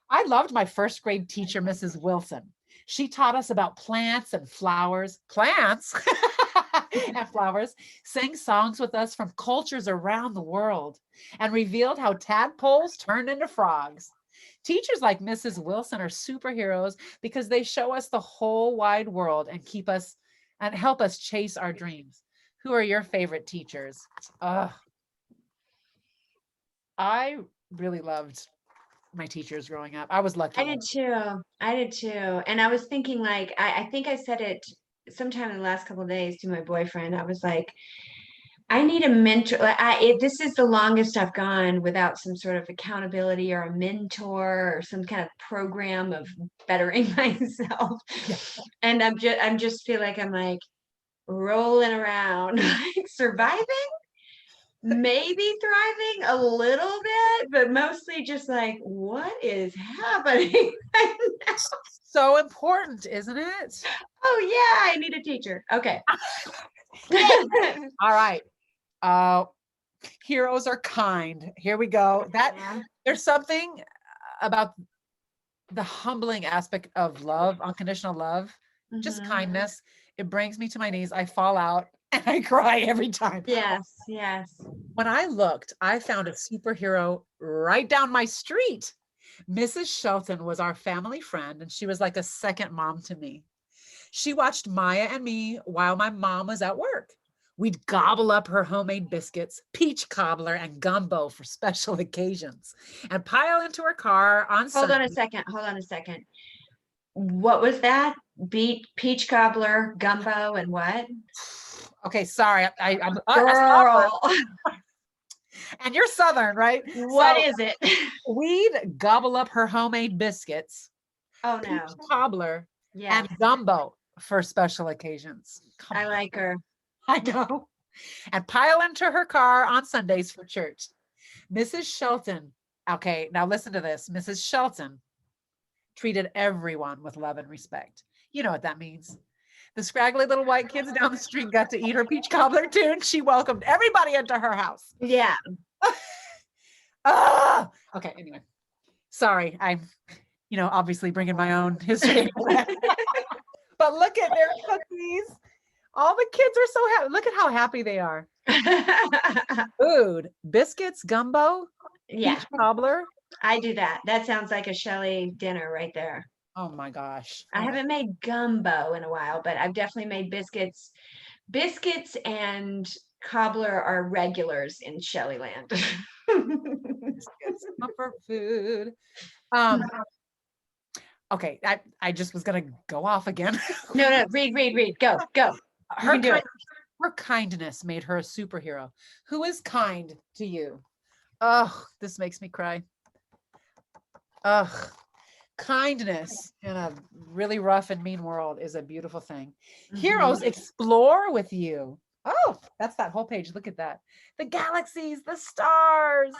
I loved my first grade teacher, Mrs. Wilson. She taught us about plants and flowers. Plants and flowers, sang songs with us from cultures around the world, and revealed how tadpoles turned into frogs. Teachers like Mrs. Wilson are superheroes because they show us the whole wide world and keep us and help us chase our dreams. Who are your favorite teachers? I really loved my teachers growing up. I was lucky. I did too. I did too. And I was thinking like, I think I said it sometime in the last couple of days to my boyfriend. I was like, I need a mentor. This is the longest I've gone without some sort of accountability or a mentor or some kind of program of bettering myself. Yeah. And I'm just feel like I'm like rolling around, like surviving, maybe thriving a little bit, but mostly just like, what is happening right now? So important, isn't it? Oh yeah, I need a teacher. Okay. All right. Heroes are kind. Here we go. There's something about the humbling aspect of love, unconditional love, just Mhm. kindness. It brings me to my knees. I fall out and I cry every time. Yes, yes. When I looked, I found a superhero right down my street. Mrs. Shelton was our family friend, and she was like a second mom to me. She watched Maya and me while my mom was at work. We'd gobble up her homemade biscuits, peach cobbler, and gumbo for special occasions, and pile into her car on Hold on a Sunday. second. Hold on a second. What was that? Peach cobbler, gumbo, and what? Okay, sorry, I'm a Southern, Girl, and you're Southern, right? what So is it? we'd gobble up her homemade biscuits, Oh peach no. cobbler, Yes, and gumbo for special occasions. Come I on, like her. I know. And pile into her car on Sundays for church. Mrs. Shelton, okay, now listen to this. Mrs. Shelton treated everyone with love and respect. You know what that means. The scraggly little white kids down the street got to eat her peach cobbler too, and she welcomed everybody into her house. Yeah. Ah! Okay, anyway. Sorry, I'm, obviously bringing my own history. But look at their cookies. All the kids are so happy. Look at how happy they are. Food, biscuits, gumbo, Yeah, peach cobbler. I do that. That sounds like a Shelly dinner right there. Oh my gosh. I haven't made gumbo in a while, but I've definitely made biscuits. Biscuits and cobbler are regulars in Shelly land. Biscuits, comfort food. Okay, I just was gonna go off again. No, read. Go. You Her can do it. her kindness made her a superhero. Who is kind to you? Oh, this makes me cry. Ugh. Kindness in a really rough and mean world is a beautiful thing. Heroes explore with you. Oh, that's that whole page. Look at that. The galaxies, the stars.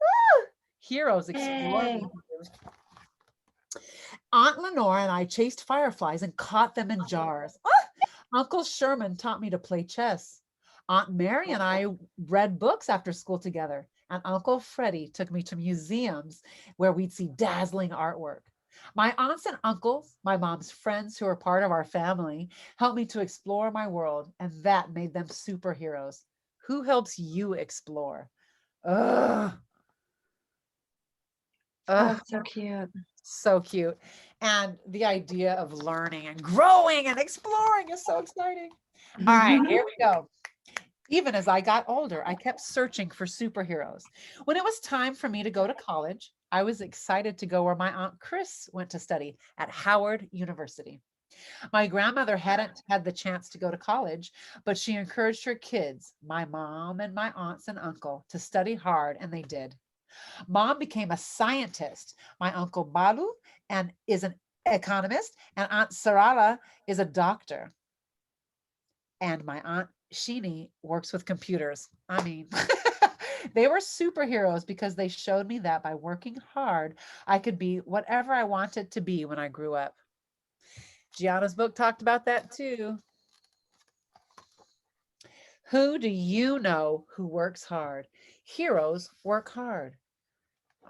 Ah! Heroes explore Yay. with you. Aunt Lenore and I chased fireflies and caught them in jars. Uncle Sherman taught me to play chess. Aunt Mary and I read books after school together. And Uncle Freddie took me to museums where we'd see dazzling artwork. My aunts and uncles, my mom's friends who are part of our family, helped me to explore my world, and that made them superheroes. Who helps you explore? Ugh. Oh, so cute. So cute. And the idea of learning and growing and exploring is so exciting. All right, here we go. Even as I got older, I kept searching for superheroes. When it was time for me to go to college, I was excited to go where my Aunt Chris went to study at Howard University. My grandmother hadn't had the chance to go to college, but she encouraged her kids, my mom and my aunts and uncle, to study hard, and they did. Mom became a scientist. My uncle Balu is an economist, and Aunt Sarala is a doctor. And my Aunt Sheeny works with computers. I mean, they were superheroes because they showed me that by working hard, I could be whatever I wanted to be when I grew up. Gianna's book talked about that too. Who do you know who works hard? Heroes work hard.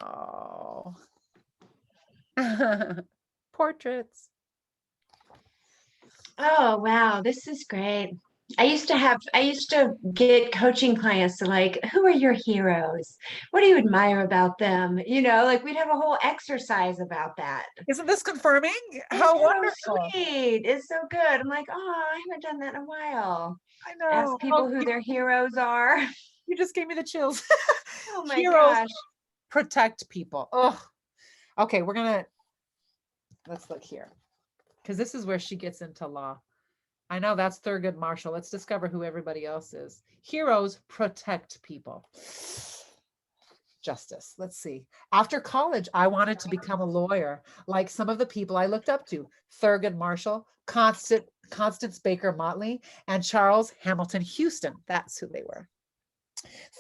Oh. Portraits. Oh, wow. This is great. I used to get coaching clients to like, who are your heroes? What do you admire about them? Like we'd have a whole exercise about that. Isn't this confirming? It's How so wonderful. sweet. It's so good. I'm like, oh, I haven't done that in a while. I know. Ask people who their heroes are. You just gave me the chills. Oh my Heroes gosh. protect people. Oh, okay. Let's look here. Because this is where she gets into law. I know that's Thurgood Marshall. Let's discover who everybody else is. Heroes protect people. Justice. Let's see. After college, I wanted to become a lawyer, like some of the people I looked up to: Thurgood Marshall, Constance Baker Motley, and Charles Hamilton Houston. That's who they were.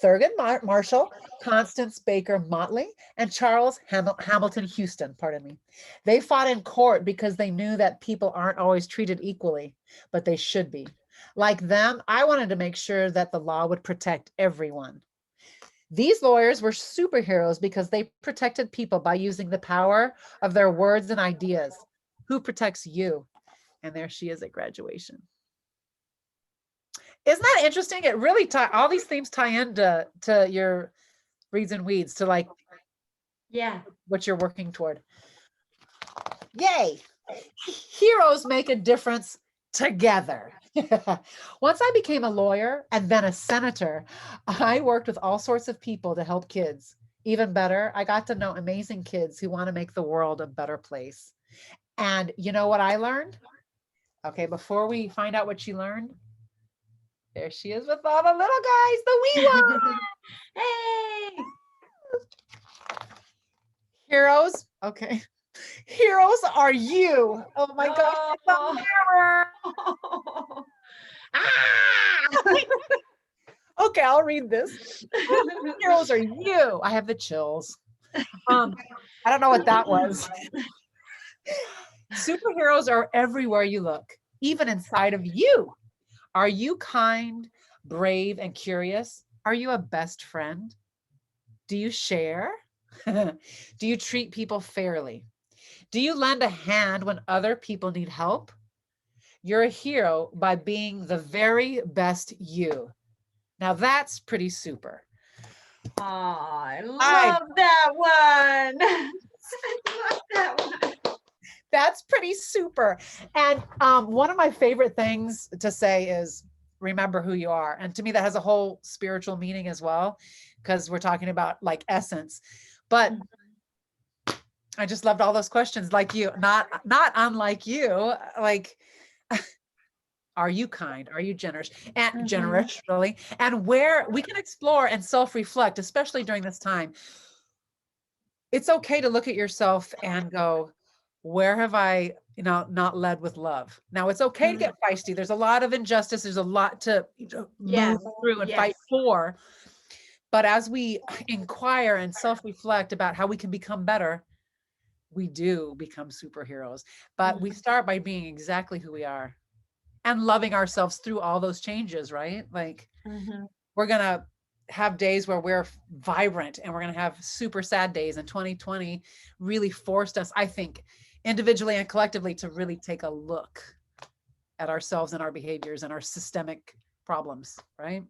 Thurgood Marshall, Constance Baker Motley, and Charles Hamilton Houston, pardon me. They fought in court because they knew that people aren't always treated equally, but they should be. Like them, I wanted to make sure that the law would protect everyone. These lawyers were superheroes because they protected people by using the power of their words and ideas. Who protects you? And there she is at graduation. Isn't that interesting? It really all these themes tie into your reads and weeds, to like what you're working toward. Yay. Heroes make a difference together. Once I became a lawyer and then a senator, I worked with all sorts of people to help kids. Even better, I got to know amazing kids who want to make the world a better place. And you know what I learned? Okay, before we find out what she learned, there she is with all the little guys, the wee ones. Hey! Heroes. Okay. Heroes are you. Oh my gosh, it's a mirror. Okay, I'll read this. Heroes are you. I have the chills. I don't know what that was. Superheroes are everywhere you look, even inside of you. Are you kind, brave, and curious? Are you a best friend? Do you share? Do you treat people fairly? Do you lend a hand when other people need help? You're a hero by being the very best you. Now that's pretty super. Oh, I love that one. I love that one. That's pretty super. And one of my favorite things to say is remember who you are. And to me, that has a whole spiritual meaning as well, because we're talking about like essence. But I just loved all those questions, like you, not unlike you, like, are you kind? Are you generous? And generous, really? And where we can explore and self-reflect, especially during this time. It's okay to look at yourself and go, where have I, not led with love? Now it's okay to get feisty. There's a lot of injustice. There's a lot to move through and fight for. But as we inquire and self-reflect about how we can become better, we do become superheroes. But we start by being exactly who we are and loving ourselves through all those changes, right? Like we're going to have days where we're vibrant and we're going to have super sad days. And 2020 really forced us, I think, individually and collectively to really take a look at ourselves and our behaviors and our systemic problems, right?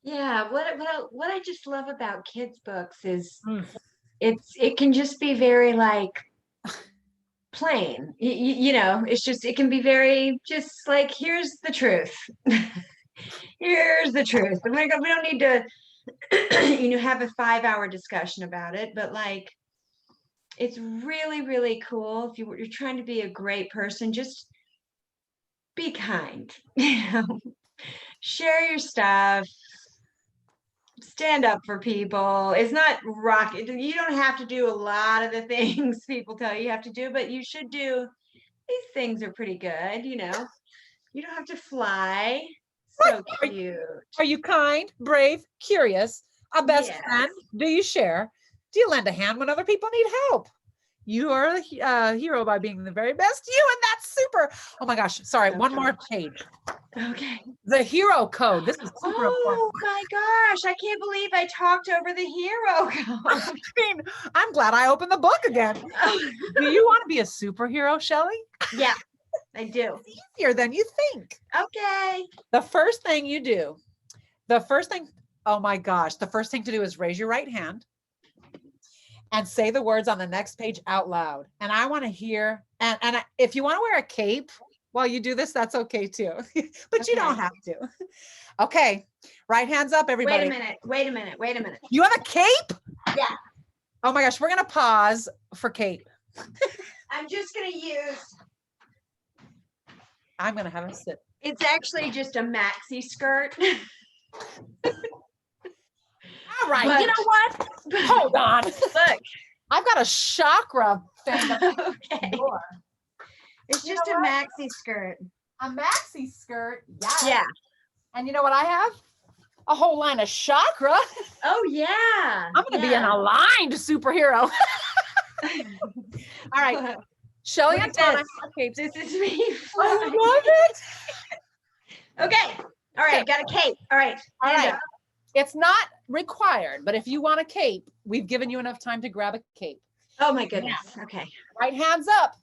Yeah, what I just love about kids' books is it can just be very like plain. It's just, it can be very just like, here's the truth. Here's the truth. And we don't need to have a 5-hour discussion about it, but like it's really, really cool. If you're trying to be a great person, just be kind. Share your stuff. Stand up for people. It's not rocket. You don't have to do a lot of the things people tell you have to do, but you should do. These things are pretty good, You don't have to fly. So cute. Are you kind, brave, curious, a best friend? Do you share? Do you lend a hand when other people need help? You are a hero by being the very best you, and that's super. Oh my gosh, sorry, one more page. Okay. The hero code. This is super important. Oh my gosh, I can't believe I talked over the hero code. I mean, I'm glad I opened the book again. Do you want to be a superhero, Shelly? Yeah, I do. It's easier than you think. Okay. The first thing you do, oh my gosh, the first thing to do is raise your right hand and say the words on the next page out loud. And I want to hear, and if you want to wear a cape while you do this, that's okay too. But you don't have to. Okay, right hands up, everybody. Wait a minute. You have a cape? Yeah. Oh my gosh, we're gonna pause for cape. I'm just gonna use. I'm gonna have a sip. It's actually just a maxi skirt. All right, you know what? Hold on. Look, I've got a chakra thing. Okay. It's just a maxi skirt. A maxi skirt. Yes. Yeah. And you know what I have? A whole line of chakra. Oh yeah. I'm gonna be an aligned superhero. All right. Shelly and Tawna. This is me. I love it. Okay. All right. Got a cape. All right. All right. It's not required, but if you want a cape, we've given you enough time to grab a cape. Oh my goodness. Okay. Right hands up.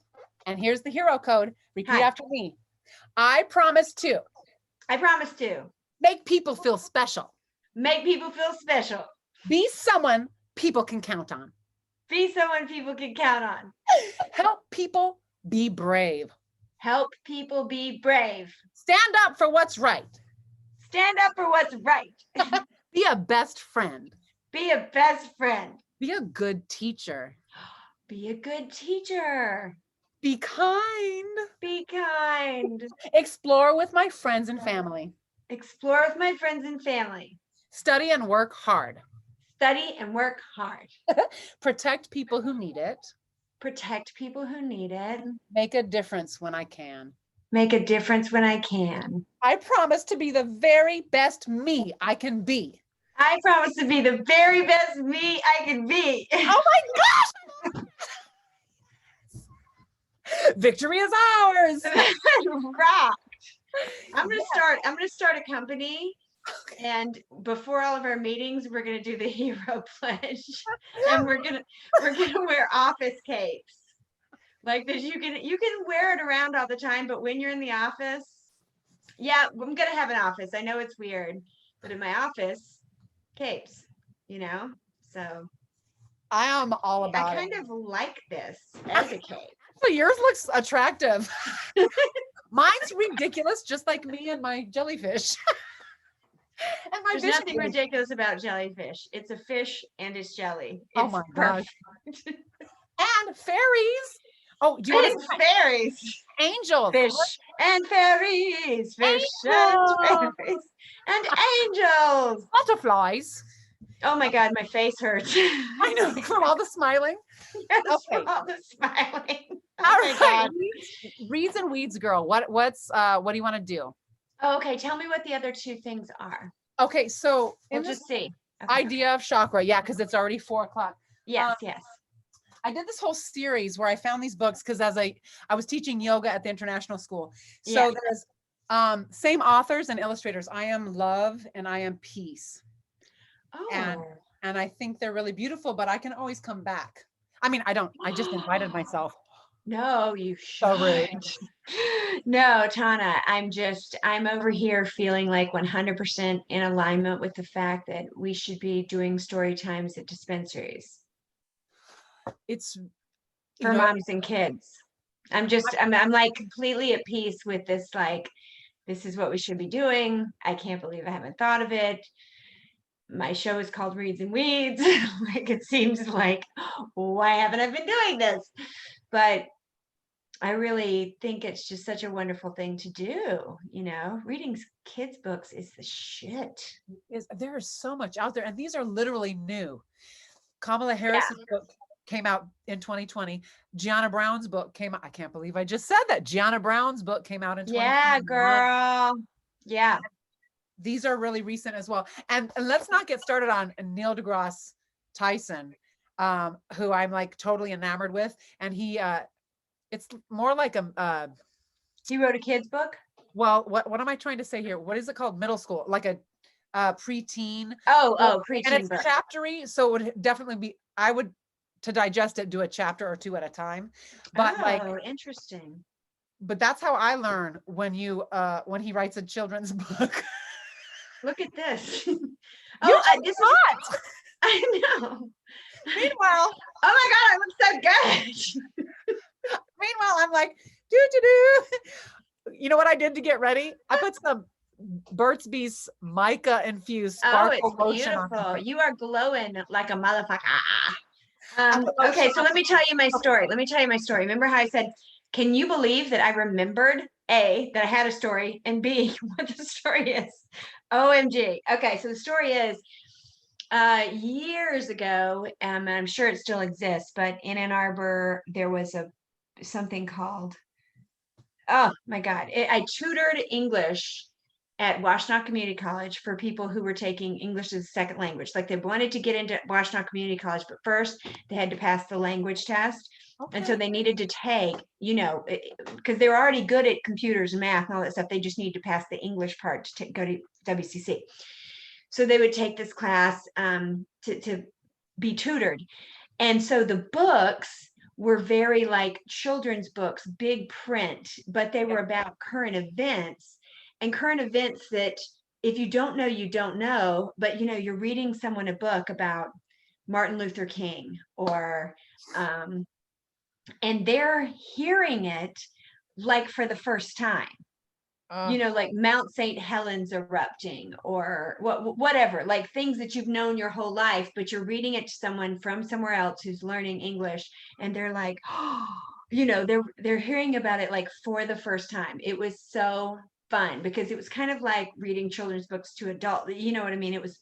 And here's the hero code. Repeat Hi. after me. I promise to I promise to make people feel special. make people feel special. Be someone people can count on. Be someone people can count on. Help people be brave. Help people be brave. Stand up for what's right. Stand up for what's right. Be a best friend. Be a best friend. Be a good teacher. Be a good teacher. Be kind. Be kind. Explore with my friends and family. Explore with my friends and family. Study and work hard. Study and work hard. Protect people who need it. Protect people who need it. Make a difference when I can. Make a difference when I can. I promise to be the very best me I can be. I promise to be the very best me I can be. Oh my gosh! Victory is ours. Rock. I'm gonna start a company, and before all of our meetings, we're gonna do the hero pledge, and we're gonna wear office capes like this. You can wear it around all the time, but when you're in the office, yeah, I'm gonna have an office. I know it's weird, but in my office, capes, so I am all about I kind of like this as a cape. it. Yours looks attractive. Mine's ridiculous, just like me and my jellyfish. And my There's fish nothing ridiculous about jellyfish. It's a fish and it's jelly. Oh It's my gosh. perfect. And fairies. Oh, do you want And to fairies. angels? Fish and fairies. Fish Angels. and fairies. And angels. Butterflies. Oh my God, my face hurts. I know, from all the smiling. Yes, Okay. all the smiling. Oh All my right, God. Reads and weeds, girl. What do you want to do? Oh, okay, tell me what the other two things are. Okay, so We'll in this just see. Okay. idea of chakra, yeah, because it's already 4:00. Yes, yes. I did this whole series where I found these books because as I was teaching yoga at the international school. So Yeah. there's same authors and illustrators. I am love and I am peace. Oh. And I think they're really beautiful, but I can always come back. I mean, I just invited myself. No, you So rude. should. No, Tawna, I'm over here feeling like 100% in alignment with the fact that we should be doing story times at dispensaries It's for moms and kids. I'm like completely at peace with this, like, this is what we should be doing. I can't believe I haven't thought of it. My show is called Reads and Weeds. Like, it seems like, why haven't I been doing this? But I really think it's just such a wonderful thing to do. Reading kids' books is the shit. there is so much out there, and these are literally new. Kamala Harris's book came out in 2020. Gianna Brown's book came out. I can't believe I just said that. Gianna Brown's book came out in 2021. Yeah, girl. Yeah. These are really recent as well. And let's not get started on Neil deGrasse Tyson, who I'm like totally enamored with. And he, it's more like He wrote a kid's book? well, what am I trying to say here? What is it called? Middle school, like a preteen. Oh, And preteen it's book. chaptery. So it would definitely be, I would, to digest it, do a chapter or two at a time. But Interesting. but that's how I learn when he writes a children's book. Look at this. This is hot. I know. Meanwhile, Oh my God, I look so good. Meanwhile, I'm like, do. You know what I did to get ready? I put some Burt's Bees mica infused sparkle lotion on. Beautiful. You are glowing like a motherfucker. I put Okay, lotion so let me tell you my story. Remember how I said, can you believe that I remembered A, that I had a story, and B, what the story is? OMG. Okay, so the story is years ago, and I'm sure it still exists, but in Ann Arbor, there was something called, oh my God, I tutored English at Washtenaw Community College for people who were taking English as a second language. Like, they wanted to get into Washtenaw Community College, but first they had to pass the language test. Okay. And so they needed to take, because they were already good at computers and math and all that stuff. They just needed to pass the English part to go to WCC. So they would take this class to be tutored. And so the books were very like children's books, big print, but they were about current events, and current events that if you don't know, you don't know, but you're reading someone a book about Martin Luther King or and they're hearing it like for the first time. Like Mount St. Helens erupting or whatever, like things that you've known your whole life, but you're reading it to someone from somewhere else who's learning English, and they're like, oh, they're hearing about it like for the first time. It was so fun because it was kind of like reading children's books to adult. You know what I mean? It was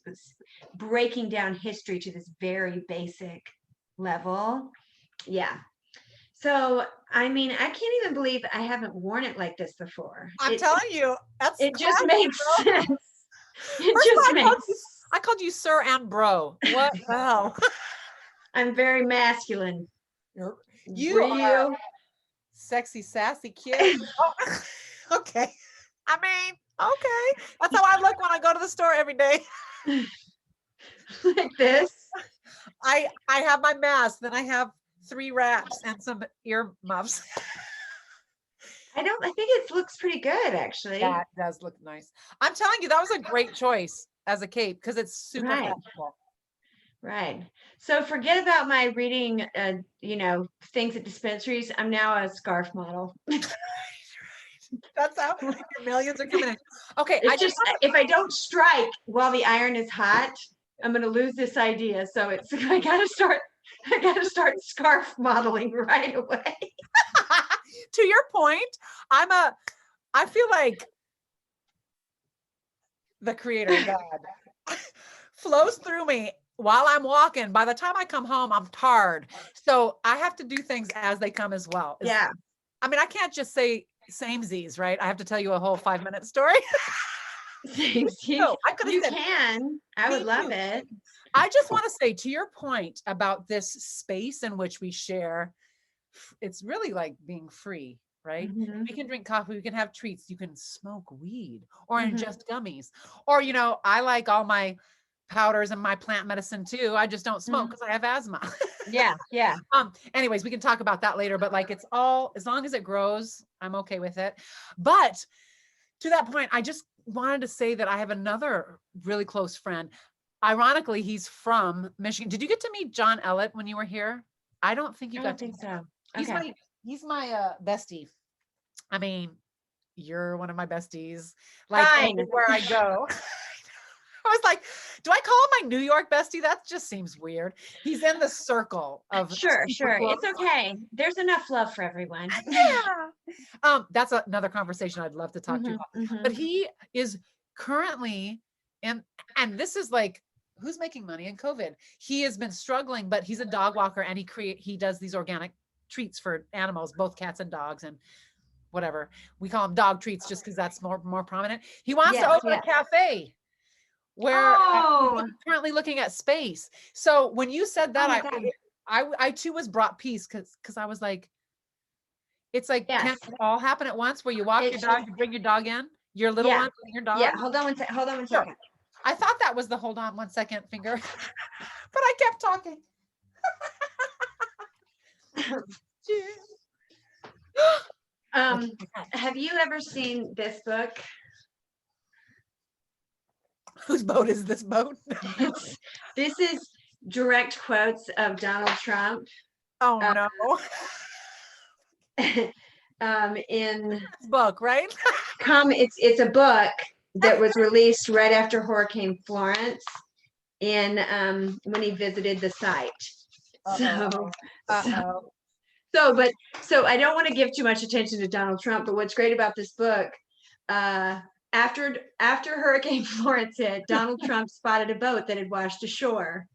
breaking down history to this very basic level. Yeah. So, I mean, I can't even believe I haven't worn it like this before. I'm telling you, it just makes sense. I called you sir and bro. What the hell? I'm very masculine. You are sexy, sassy kid. Okay. I mean, okay. That's how I look when I go to the store every day. Like this. I have my mask, then I have 3 wraps and some ear muffs. I think it looks pretty good, actually. Yeah, it does look nice. I'm telling you, that was a great choice as a cape because it's super fashionable. Right. So forget about my reading, things at dispensaries. I'm now a scarf model. That's how your millions are coming in. Okay. If I don't strike while the iron is hot, I'm going to lose this idea. So I got to start scarf modeling right away. To your point, I feel like the creator of God flows through me while I'm walking. By the time I come home, I'm tired. So I have to do things as they come as well. Yeah. I mean, I can't just say samesies, right? I have to tell you a whole 5-minute story. No, you can. I would love it. I just want to say, to your point about this space in which we share, it's really like being free, right? Mm-hmm. We can drink coffee, we can have treats, you can smoke weed or ingest gummies, or I like all my powders and my plant medicine too. I just don't smoke because I have asthma. Yeah. Anyways, we can talk about that later, but like, it's all, as long as it grows, I'm okay with it. But to that point, I just wanted to say that I have another really close friend. Ironically, he's from Michigan. Did you get to meet John Ellett when you were here? I don't think you got to. I don't think so. He's my bestie. I mean, you're one of my besties. Like where I go. I was like, do I call him my New York bestie? That just seems weird. He's in the circle of Sure. It's okay. There's enough love for everyone. Yeah. That's another conversation I'd love to talk to you about. But he is currently and this is like, who's making money in COVID? He has been struggling, but he's a dog walker and he does these organic treats for animals, both cats and dogs, and whatever. We call them dog treats just because that's more prominent. He wants to open a cafe where he's currently looking at space. So when you said that, I too was brought peace because I was like, it's like, can it all happen at once where you walk your dog, you bring your dog in, your little one, and your dog? Yeah, hold on one second. I thought that was the hold on 1 second finger, but I kept talking. Have you ever seen this book? Whose boat is this boat? This is direct quotes of Donald Trump. Oh no. In this book, right? It's a book that was released right after Hurricane Florence when he visited the site. So I don't want to give too much attention to Donald Trump, but what's great about this book, after Hurricane Florence hit, Donald Trump spotted a boat that had washed ashore.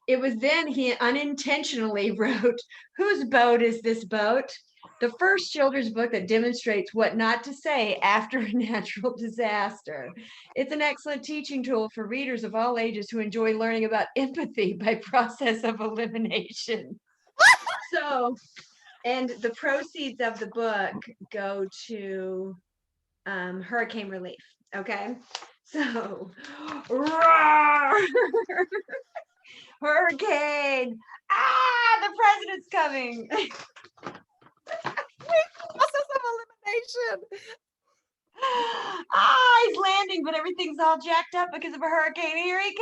It was then he unintentionally wrote, "Whose boat is this boat?" The first children's book that demonstrates what not to say after a natural disaster. It's an excellent teaching tool for readers of all ages who enjoy learning about empathy by process of elimination. So, and the proceeds of the book go to hurricane relief. Okay. So, roar! Hurricane! the president's coming. Process of elimination. Ah, he's landing, but everything's all jacked up because of a hurricane. Here he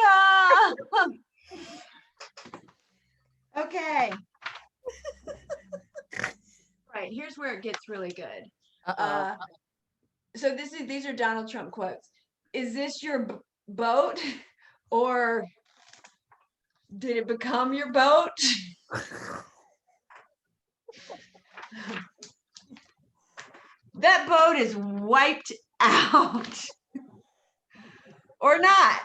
comes. Okay. Right, here's where it gets really good. So these are Donald Trump quotes. Is this your boat, or did it become your boat? That boat is wiped out. Or not.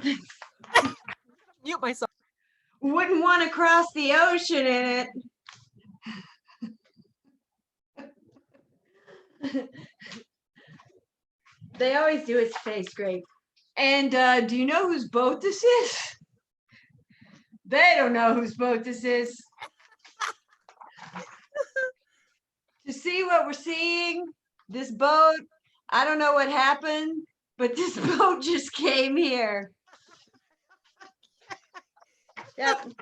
Mute myself. Wouldn't want to cross the ocean in it. They always do his face great. And do you know whose boat this is? They don't know whose boat this is. To see what we're seeing, this boat, I don't know what happened, but this boat just came here. Yep.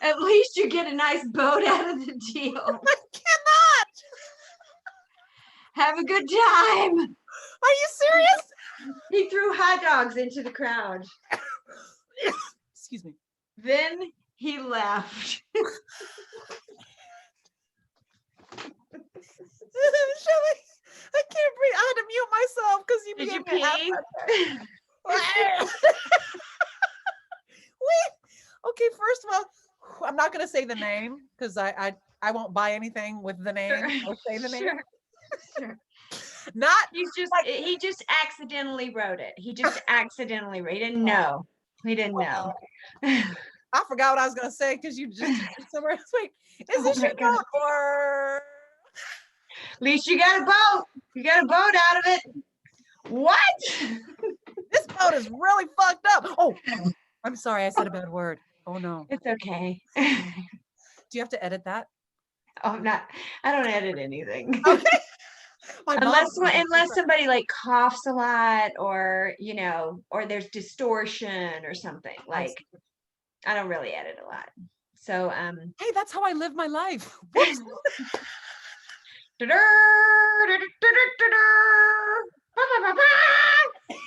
At least you get a nice boat out of the deal. I cannot. Have a good time. Are you serious? He threw hot dogs into the crowd. Excuse me. Then he left. Shelly, I can't breathe. I had to mute myself because you Did you began to pee? Wait. Okay, first of all, I'm not going to say the name because I won't buy anything with the name. Sure. Or say the name. Sure. Sure. Not He's just like, he just accidentally wrote it. He just accidentally wrote it. He didn't know. He didn't know. I forgot what I was going to say because you just somewhere else. Wait, is this Oh my your God. boat or? At least you got a boat. You got a boat out of it. What? This boat is really fucked up. Oh, I'm sorry. I said a bad word. Oh no. It's okay. Do you have to edit that? Oh, I'm not. I don't edit anything. Okay. My unless mom- unless somebody like coughs a lot, or or there's distortion or something. Like, I don't really edit a lot. So hey, that's how I live my life. Whoops.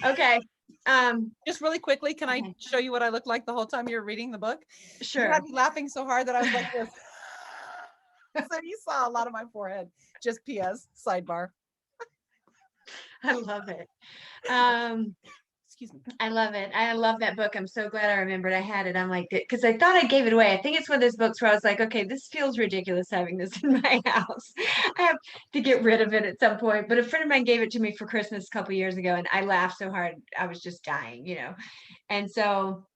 Okay. Just really quickly, can I Okay. show you what I look like the whole time you're reading the book? You Sure. had me laughing so hard that I was like this. So you saw a lot of my forehead. Just PS, sidebar. I love it. Excuse me. I love it. I love that book. I'm so glad I remembered I had it. I'm like, because I thought I gave it away. I think it's one of those books where I was like, okay, this feels ridiculous having this in my house. I have to get rid of it at some point. But a friend of mine gave it to me for Christmas a couple years ago, and I laughed so hard I was just dying, And so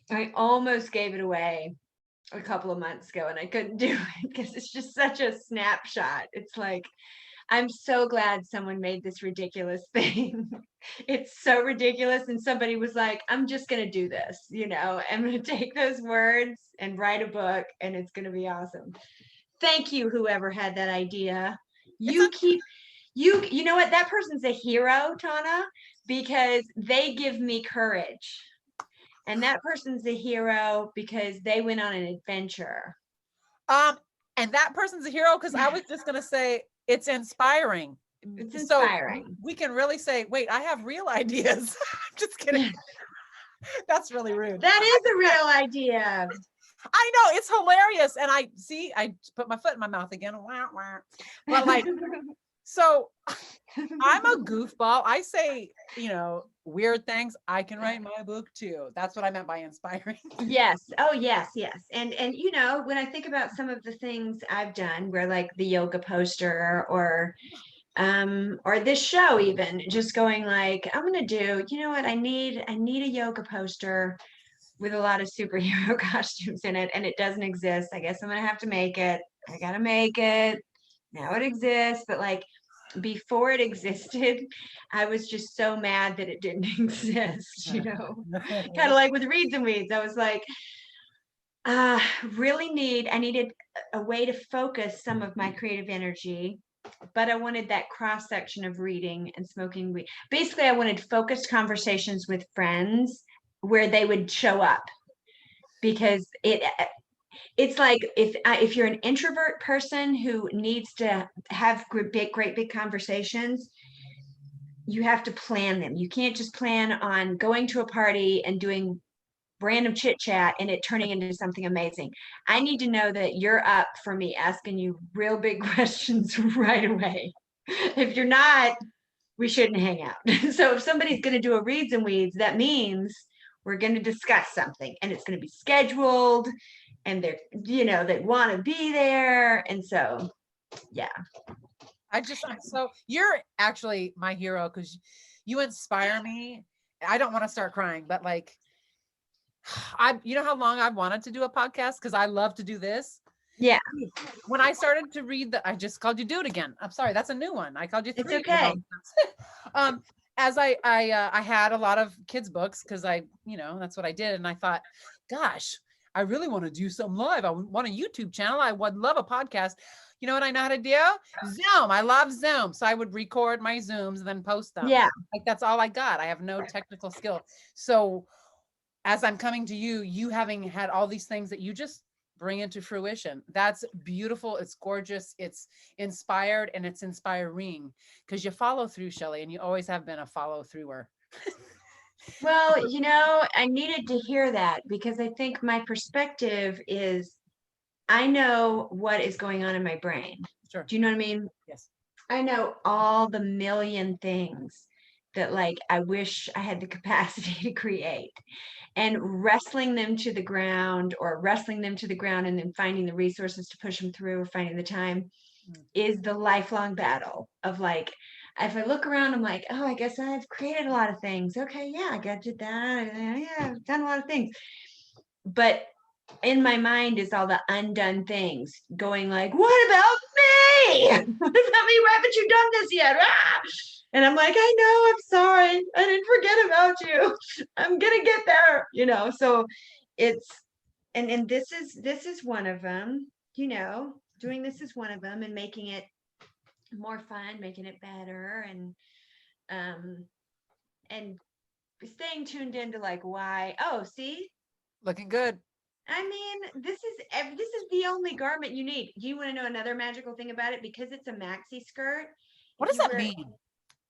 I almost gave it away a couple of months ago, and I couldn't do it because it's just such a snapshot. It's like, I'm so glad someone made this ridiculous thing. It's so ridiculous. And somebody was like, I'm just going to do this, I'm going to take those words and write a book, and it's going to be awesome. Thank you, whoever had that idea. You know what? That person's a hero, Tawna, because they give me courage. And that person's a hero because they went on an adventure. And that person's a hero because I was just going to say, it's inspiring. It's inspiring. So we can really say, wait, I have real ideas. I'm just kidding. That's really rude. That is a real idea. I know, it's hilarious. And I put my foot in my mouth again. Wah, wah. But like, so I'm a goofball. I say, weird things. I can write my book too. That's what I meant by inspiring. Yes. Oh, yes, yes. And when I think about some of the things I've done, where like the yoga poster or this show, even just going like, I'm gonna do, what I need a yoga poster with a lot of superhero costumes in it, and it doesn't exist. I guess I'm gonna have to make it. I gotta make it. Now it exists, but like, before it existed, I was just so mad that it didn't exist, kind of like with Reads and Weeds. I was like, I needed a way to focus some of my creative energy, but I wanted that cross section of reading and smoking weed. Basically, I wanted focused conversations with friends where they would show up because it's like if you're an introvert person who needs to have great big conversations, you have to plan them. You can't just plan on going to a party and doing random chit chat and it turning into something amazing. I need to know that you're up for me asking you real big questions right away. If you're not, we shouldn't hang out. So if somebody's going to do a reads and weeds, that means we're going to discuss something and it's going to be scheduled and they're, they want to be there. And so, yeah. I'm so, you're actually my hero because you inspire me. I don't want to start crying, but like, you know how long I've wanted to do a podcast because I love to do this. Yeah. When I started to read I just called you Do It Again. I'm sorry, that's a new one. I called you 3. It's okay. As I had a lot of kids books because that's what I did, and I thought, gosh, I really want to do something live. I want a YouTube channel. I would love a podcast. You know what I know how to do? Zoom. I love Zoom. So I would record my Zooms and then post them. Yeah. Like that's all I got. I have no technical skill. So as I'm coming to you having had all these things that you just bring into fruition, that's beautiful. It's gorgeous. It's inspired and it's inspiring because you follow through, Shelly, and you always have been a follow througher. Well, I needed to hear that because I think my perspective is I know what is going on in my brain. Sure. Do you know what I mean? Yes. I know all the million things that like I wish I had the capacity to create, and wrestling them to the ground and then finding the resources to push them through or finding the time is the lifelong battle of like, if I look around, I'm like, oh, I guess I've created a lot of things. Okay, yeah, I got to that. Yeah, I've done a lot of things. But in my mind is all the undone things going like, what about me? What about me? Why haven't you done this yet? Ah! And I'm like, I know, I'm sorry. I didn't forget about you. I'm gonna get there, so it's and this is one of them, doing this is one of them and making it more fun, making it better and staying tuned into like why, see? Looking good. I mean, this is the only garment you need. Do you want to know another magical thing about it? Because it's a maxi skirt. What does that mean?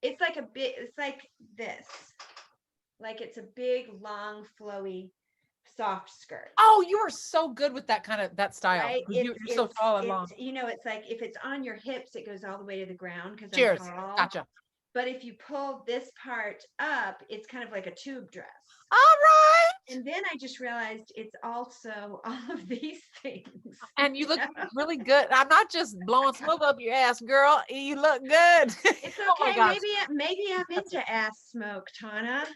It's like it's like this. Like it's a big, long, flowy, soft skirt. Oh, you are so good with that style. Right? You're so tall and long. It's like if it's on your hips, it goes all the way to the ground because Cheers. I'm tall. Gotcha. But if you pull this part up, it's kind of like a tube dress. All right. And then I just realized it's also all of these things. And you look really good. I'm not just blowing smoke up your ass, girl. You look good. It's okay. Oh maybe I'm into ass smoke, Tawna.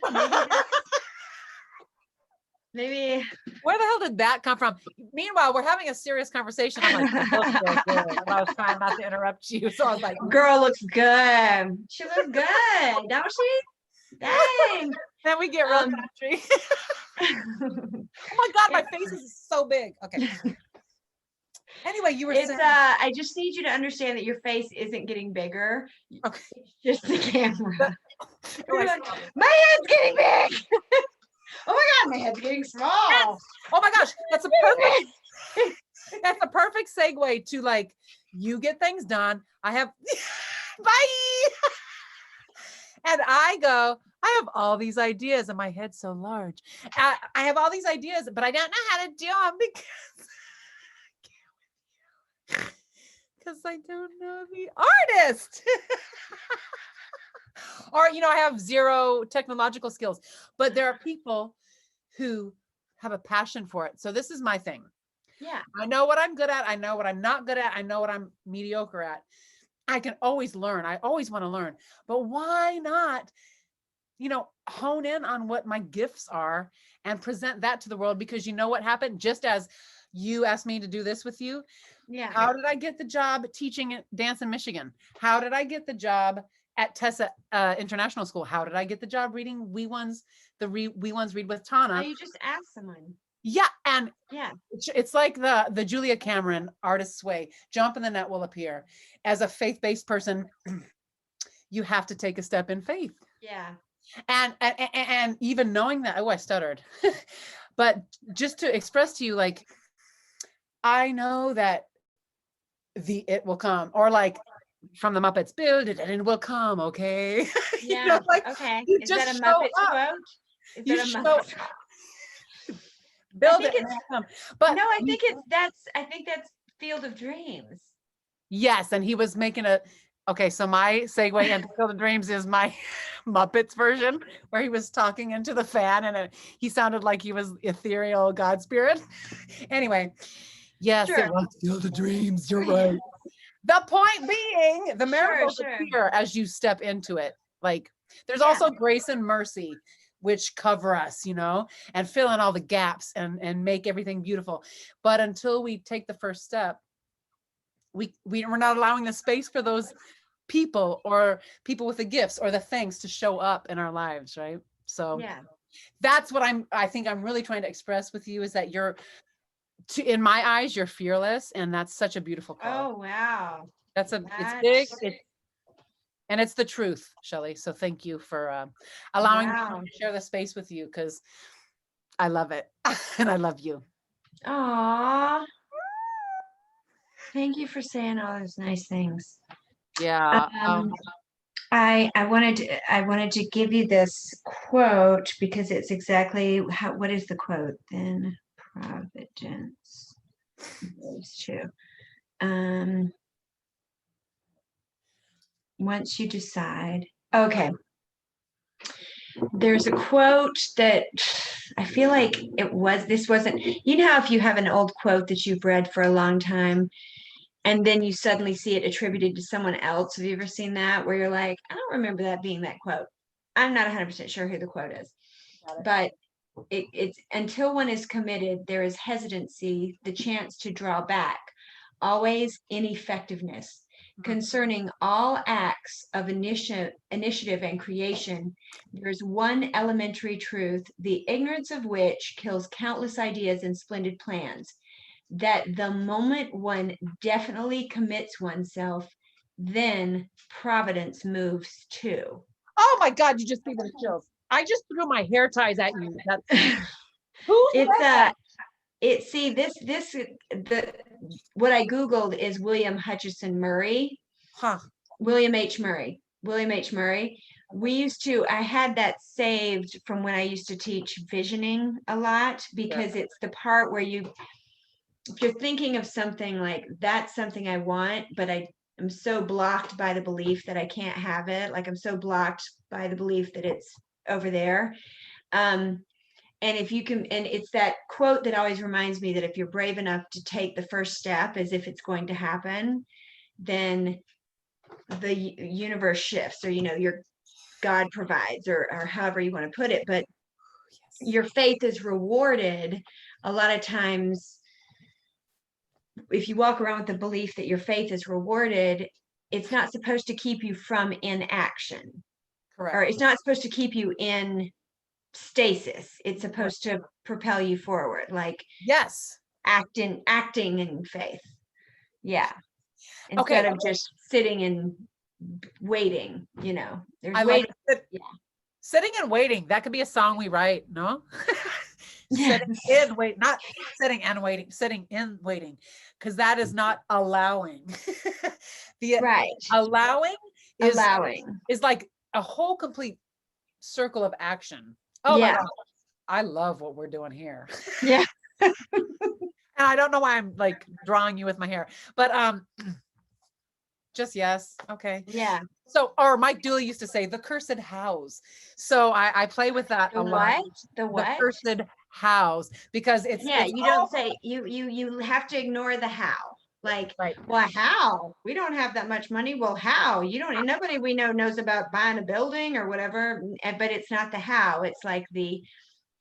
Maybe. Where the hell did that come from? Meanwhile, we're having a serious conversation. I'm like, you look so good. And I was trying not to interrupt you. So I was like, girl looks good. She looks good, don't she? Dang. Then we get real country. Oh my God, my face is so big. Okay. Anyway, you were saying. I just need you to understand that your face isn't getting bigger. Okay. It's just the camera. My head's getting big. Oh my God, my head's getting small. Oh my gosh, that's a perfect segue to like, you get things done. I have, bye. And I have all these ideas and my head's so large. I have all these ideas, but I don't know how to do them because I don't know the artist. Or, I have zero technological skills, but there are people who have a passion for it. So this is my thing. Yeah. I know what I'm good at. I know what I'm not good at. I know what I'm mediocre at. I can always learn. I always want to learn, but why not, hone in on what my gifts are and present that to the world? Because you know what happened? Just as you asked me to do this with you. Yeah. How did I get the job teaching dance in Michigan? How did I get the job at Tessa International School? How did I get the job reading We Ones Read with Tawna? Oh, you just asked someone. Yeah. And yeah, it's like the Julia Cameron Artist's Way. Jump and the net will appear. As a faith-based person, you have to take a step in faith. Yeah. And even knowing that, I stuttered. But just to express to you, like, I know that it will come, or like from the Muppets, build it and it will come, okay? You know, Yeah. like, Okay. you Is just that a show Muppets up. quote? Is You that a show, Muppets quote? build think it and it's- it'll come. But No, I think that's Field of Dreams. yes, and he was making a, okay, so my segue into Field of Dreams is my Muppets version, where he was talking into the fan and he sounded like he was ethereal God spirit. Anyway, yes, Sure. it was Field of Dreams, you're right. The point being, the miracles sure. appear as you step into it. Like, there's Yeah. also grace and mercy, which cover us, you know, and fill in all the gaps and make everything beautiful. But until we take the first step, we're not allowing the space for those people or people with the gifts or the things to show up in our lives, right? So Yeah. that's what I think I'm really trying to express with you, is that in my eyes, you're fearless, and that's such a beautiful quality. Oh, wow. It's big, That's- and it's the truth, Shelly. So thank you for allowing Wow. me to share the space with you, because I love it and I love you. Aw. Thank you for saying all those nice things. Yeah. I wanted to give you this quote because it's exactly what is the quote? Then providence goes to. Once you decide. Okay. There's a quote that I feel like this wasn't, you know, how if you have an old quote that you've read for a long time and then you suddenly see it attributed to someone else. Have you ever seen that, where you're like, I don't remember that being that quote. I'm not 100% sure who the quote is, but it's until one is committed, there is hesitancy, the chance to draw back, always ineffectiveness. Concerning all acts of initiative and creation, there is one elementary truth, the ignorance of which kills countless ideas and splendid plans, that the moment one definitely commits oneself, then providence moves too. Oh my God, you just gave me the chills. I just threw my hair ties at you. What I Googled is William Hutchison Murray. Huh. William H. Murray. I had that saved from when I used to teach visioning a lot, because it's the part where if you're thinking of something like, that's something I want, but I'm so blocked by the belief that I can't have it. Like, I'm so blocked by the belief that it's over there. And if you can, and it's that quote that always reminds me that if you're brave enough to take the first step as if it's going to happen, then the universe shifts, or, your God provides, or however you want to put it. But your faith is rewarded. A lot of times, if you walk around with the belief that your faith is rewarded, it's not supposed to keep you from inaction. Correct. Or it's not supposed to keep you in stasis. It's supposed to propel you forward, like yes, acting in faith. Yeah. Instead of just sitting and waiting, there's I waiting. like sitting and waiting. That could be a song we write, no? Sitting in wait, not sitting and waiting, sitting in waiting, because that is not allowing. Right. Allowing is like a whole complete circle of action. Oh yeah. My God. I love what we're doing here. Yeah. And I don't know why I'm like drawing you with my hair, but just yes. Okay. Yeah. So, or Mike Dooley used to say the cursed house. So I play with that a lot. The what? The cursed house, because it's you don't say, you have to ignore the how. Like, right. Well, how? We don't have that much money. Well, how? Nobody we know knows about buying a building or whatever, but it's not the how. It's like the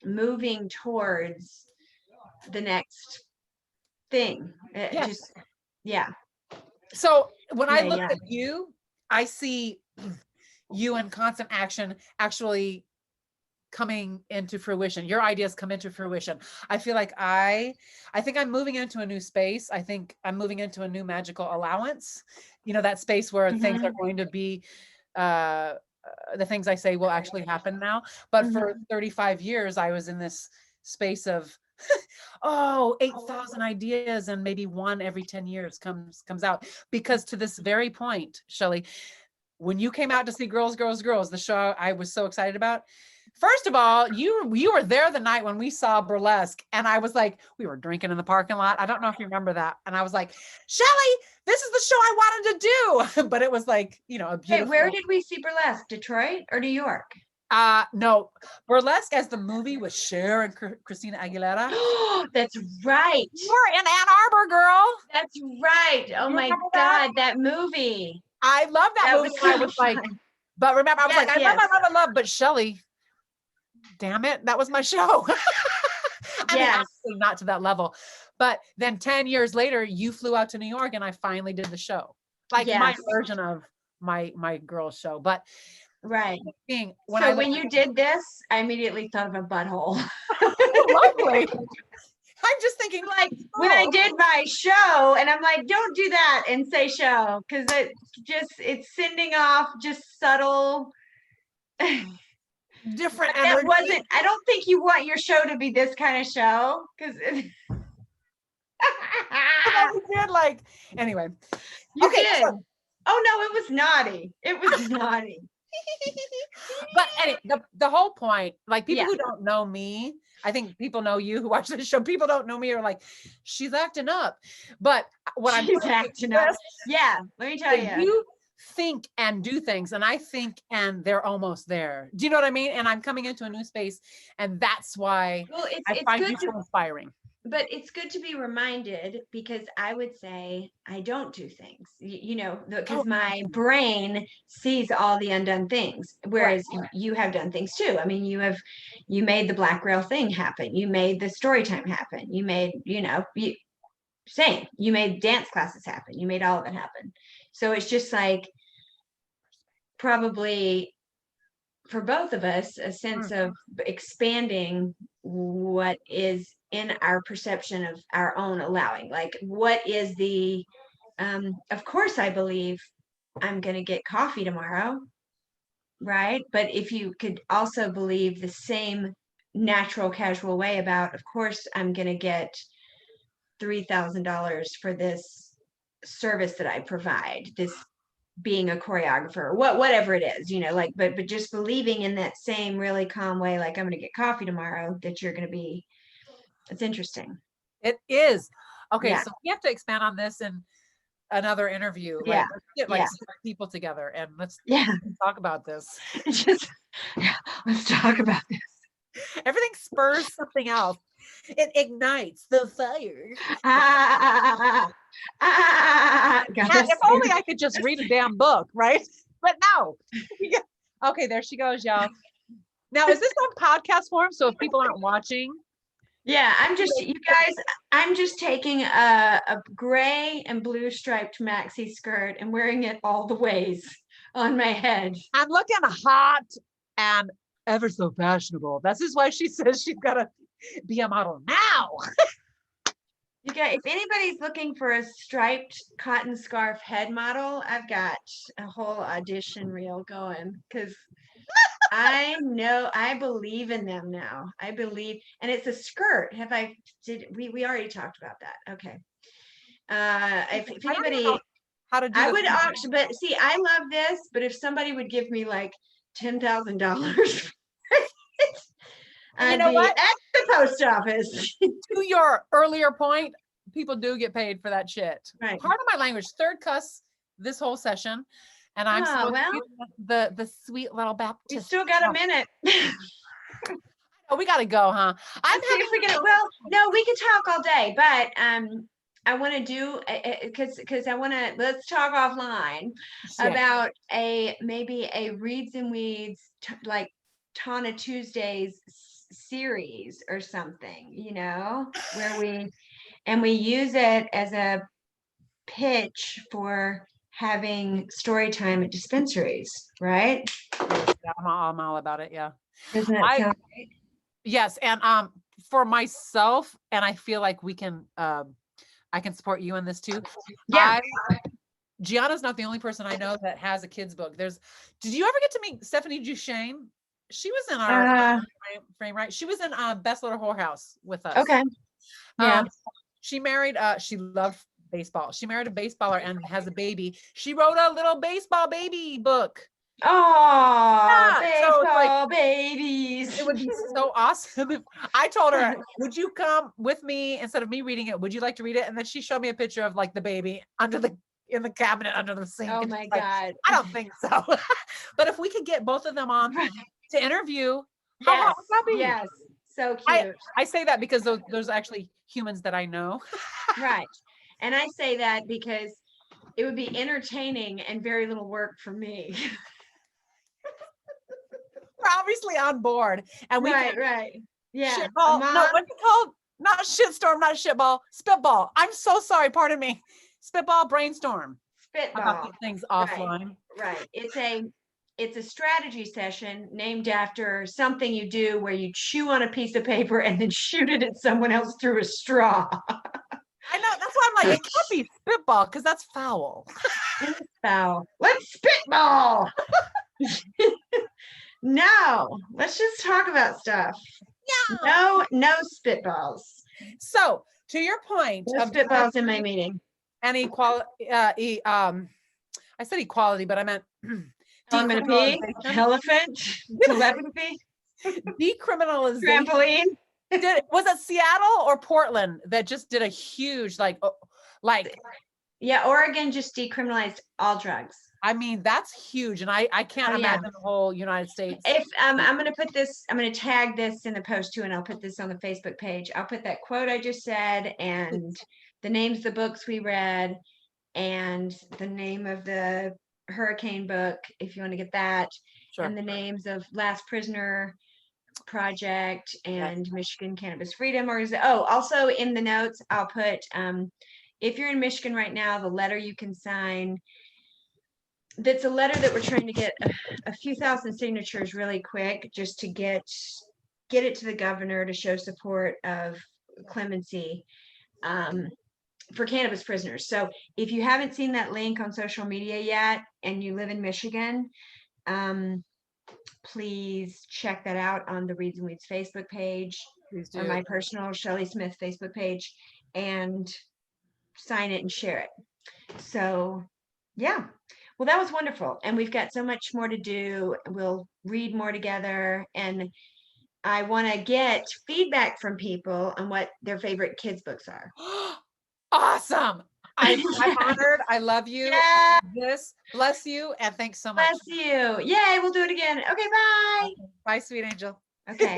moving towards the next thing. So when I look at you, I see you in constant action, actually coming into fruition. Your ideas come into fruition. I feel like I think I'm moving into a new space. I think I'm moving into a new magical allowance, that space where things are going to be, the things I say will actually happen now. But for 35 years, I was in this space of, oh, 8,000 ideas and maybe one every 10 years comes out. Because to this very point, Shelly, when you came out to see Girls, Girls, Girls, the show I was so excited about, first of all, you were there the night when we saw Burlesque, and I was like, we were drinking in the parking lot. I don't know if you remember that. And I was like, Shelly, this is the show I wanted to do. But it was like, you know, a Hey, beautiful. where did we see Burlesque? Detroit or New York? No, Burlesque as the movie with Cher and Christina Aguilera. That's right. We're in Ann Arbor, girl. That's right. Oh You my remember God, that movie. I love that That movie. was I so was like, fun. but remember, I was Yes, like, yes. I love. But Shelly, damn it, that was my show. I mean, Yes. obviously not to that level. But then 10 years later, you flew out to New York and I finally did the show. Like my Yes. version of my girl's show. But Right. when So when you did this, I immediately thought of a butthole. lovely. I'm just thinking, Like when I did my show, and I'm like, don't do that and say show, because it's sending off just subtle. different That energy. wasn't. I don't think you want your show to be this kind of show, because We did like anyway. you Okay, did. so- Oh no, it was naughty. It was naughty. But anyway, the whole point, like people Yeah. who don't know me, I think people know you who watch the show. People don't know me are like, she's acting up. But what I'm She's trying to acting up. express Yeah, let me tell is you. you think and do things, and I think and they're almost there. Do you know what I mean? And I'm coming into a new space, and that's why Well, I it's find good you to so inspiring. but it's good to be reminded, because I would say I don't do things, because Oh, my brain sees all the undone things, whereas you have done things too. I mean, you made the Black Rail thing happen. You made the story time happen. You made, you made dance classes happen. You made all of it happen. So it's just like probably for both of us a sense of expanding what is in our perception of our own allowing. Like, what is the of course I believe I'm going to get coffee tomorrow, right? But if you could also believe the same natural casual way about, of course I'm going to get $3,000 for this service that I provide, this being a choreographer, whatever it is, like, but just believing in that same really calm way, like I'm going to get coffee tomorrow, that you're going to be, it's interesting. It is. Okay, Yeah. so we have to expand on this in another interview. Yeah. Like, let's get like Yeah. 6 people together and let's Yeah. talk about this. Let's talk about this. Everything spurs something else. It ignites the fire. God, If only I could just read a damn book, right? But no. Okay, there she goes, y'all. Now, is this on podcast form? So if people aren't watching, yeah, you guys, I'm just taking a gray and blue striped maxi skirt and wearing it all the ways on my head. I'm looking hot and ever so fashionable. This is why she says she's got to be a model now. You guys, if anybody's looking for a striped cotton scarf head model, I've got a whole audition reel going, because I believe in them now. I believe, and it's a skirt. We already talked about that. Okay. If anybody, how to do I this would auction, but see, I love this, but if somebody would give me like $10,000, you know what? at the post office. To your earlier point, people do get paid for that shit. Right. Pardon my language, third cuss this whole session. And I'm supposed to be the sweet little Baptist. You still got a minute. Oh, we gotta go, huh? No, we could talk all day, but I want to do, because I want to, let's talk offline about maybe a Reads and Weeds like Tawna Tuesdays series or something, where we use it as a pitch for having story time at dispensaries, right? Yeah, I'm all about it. Yeah. Doesn't that sound great? Yes. And for myself, and I feel like we can I can support you in this too. Yeah. Gianna's not the only person I know that has a kid's book. Did you ever get to meet Stephanie Duchesne? She was in our Uh, frame, right? She was in Best Little Whorehouse with us. okay. Yeah. She married, she loved baseball. She married a baseballer and has a baby. She wrote a little baseball baby book. Oh, Yeah, so it's like, baseball babies. it would be so awesome if I told her, would you come with me instead of me reading it? Would you like to read it? And then she showed me a picture of like the baby in the cabinet under the sink. Oh and my she's like, God. I don't think so. But if we could get both of them on Right. to interview, how Yes. hot would that be? Yes. So I, cute. I say that because those are actually humans that I know. Right. And I say that because it would be entertaining and very little work for me. We're obviously on board. And we Right, can right. Yeah. shitball. No, Mom, what's it called? Not shitstorm, not shitball, spitball. I'm so sorry, pardon me. Spitball, brainstorm about spitball. these things Right. offline. Right. It's a strategy session named after something you do where you chew on a piece of paper and then shoot it at someone else through a straw. I know, that's why I'm like, it can't be spitball because that's foul. So let's spitball. No, let's just talk about stuff. Yeah. No spitballs. So to your point No of spitballs in my meeting. and equality, I said equality, but I meant I'm gonna pee. decriminalization. Elephant. Telepathy. Decriminalization. Trampoline. Was it Seattle or Portland that just did a huge like Yeah, Oregon just decriminalized all drugs. I mean, that's huge. And I can't Oh, yeah. imagine the whole United States. If I'm gonna tag this in the post too, and I'll put this on the Facebook page. I'll put that quote I just said and the names of the books we read and the name of the hurricane book, if you want to get that, Sure. and the names of Last Prisoner Project and Michigan Cannabis Freedom Organization. Oh, also in the notes, I'll put if you're in Michigan right now, the letter you can sign. That's a letter that we're trying to get a few thousand signatures really quick, just to get it to the governor to show support of clemency for cannabis prisoners. So if you haven't seen that link on social media yet and you live in Michigan, please check that out on the Reads and Weeds Facebook page or my personal Shelly Smith Facebook page and sign it and share it. So yeah. Well, that was wonderful. And we've got so much more to do. We'll read more together. And I want to get feedback from people on what their favorite kids' books are. Awesome. I'm honored. I love you. Yeah. This bless you. And thanks so much. Bless you. Yay. We'll do it again. Okay. Bye. Bye, sweet angel. Okay.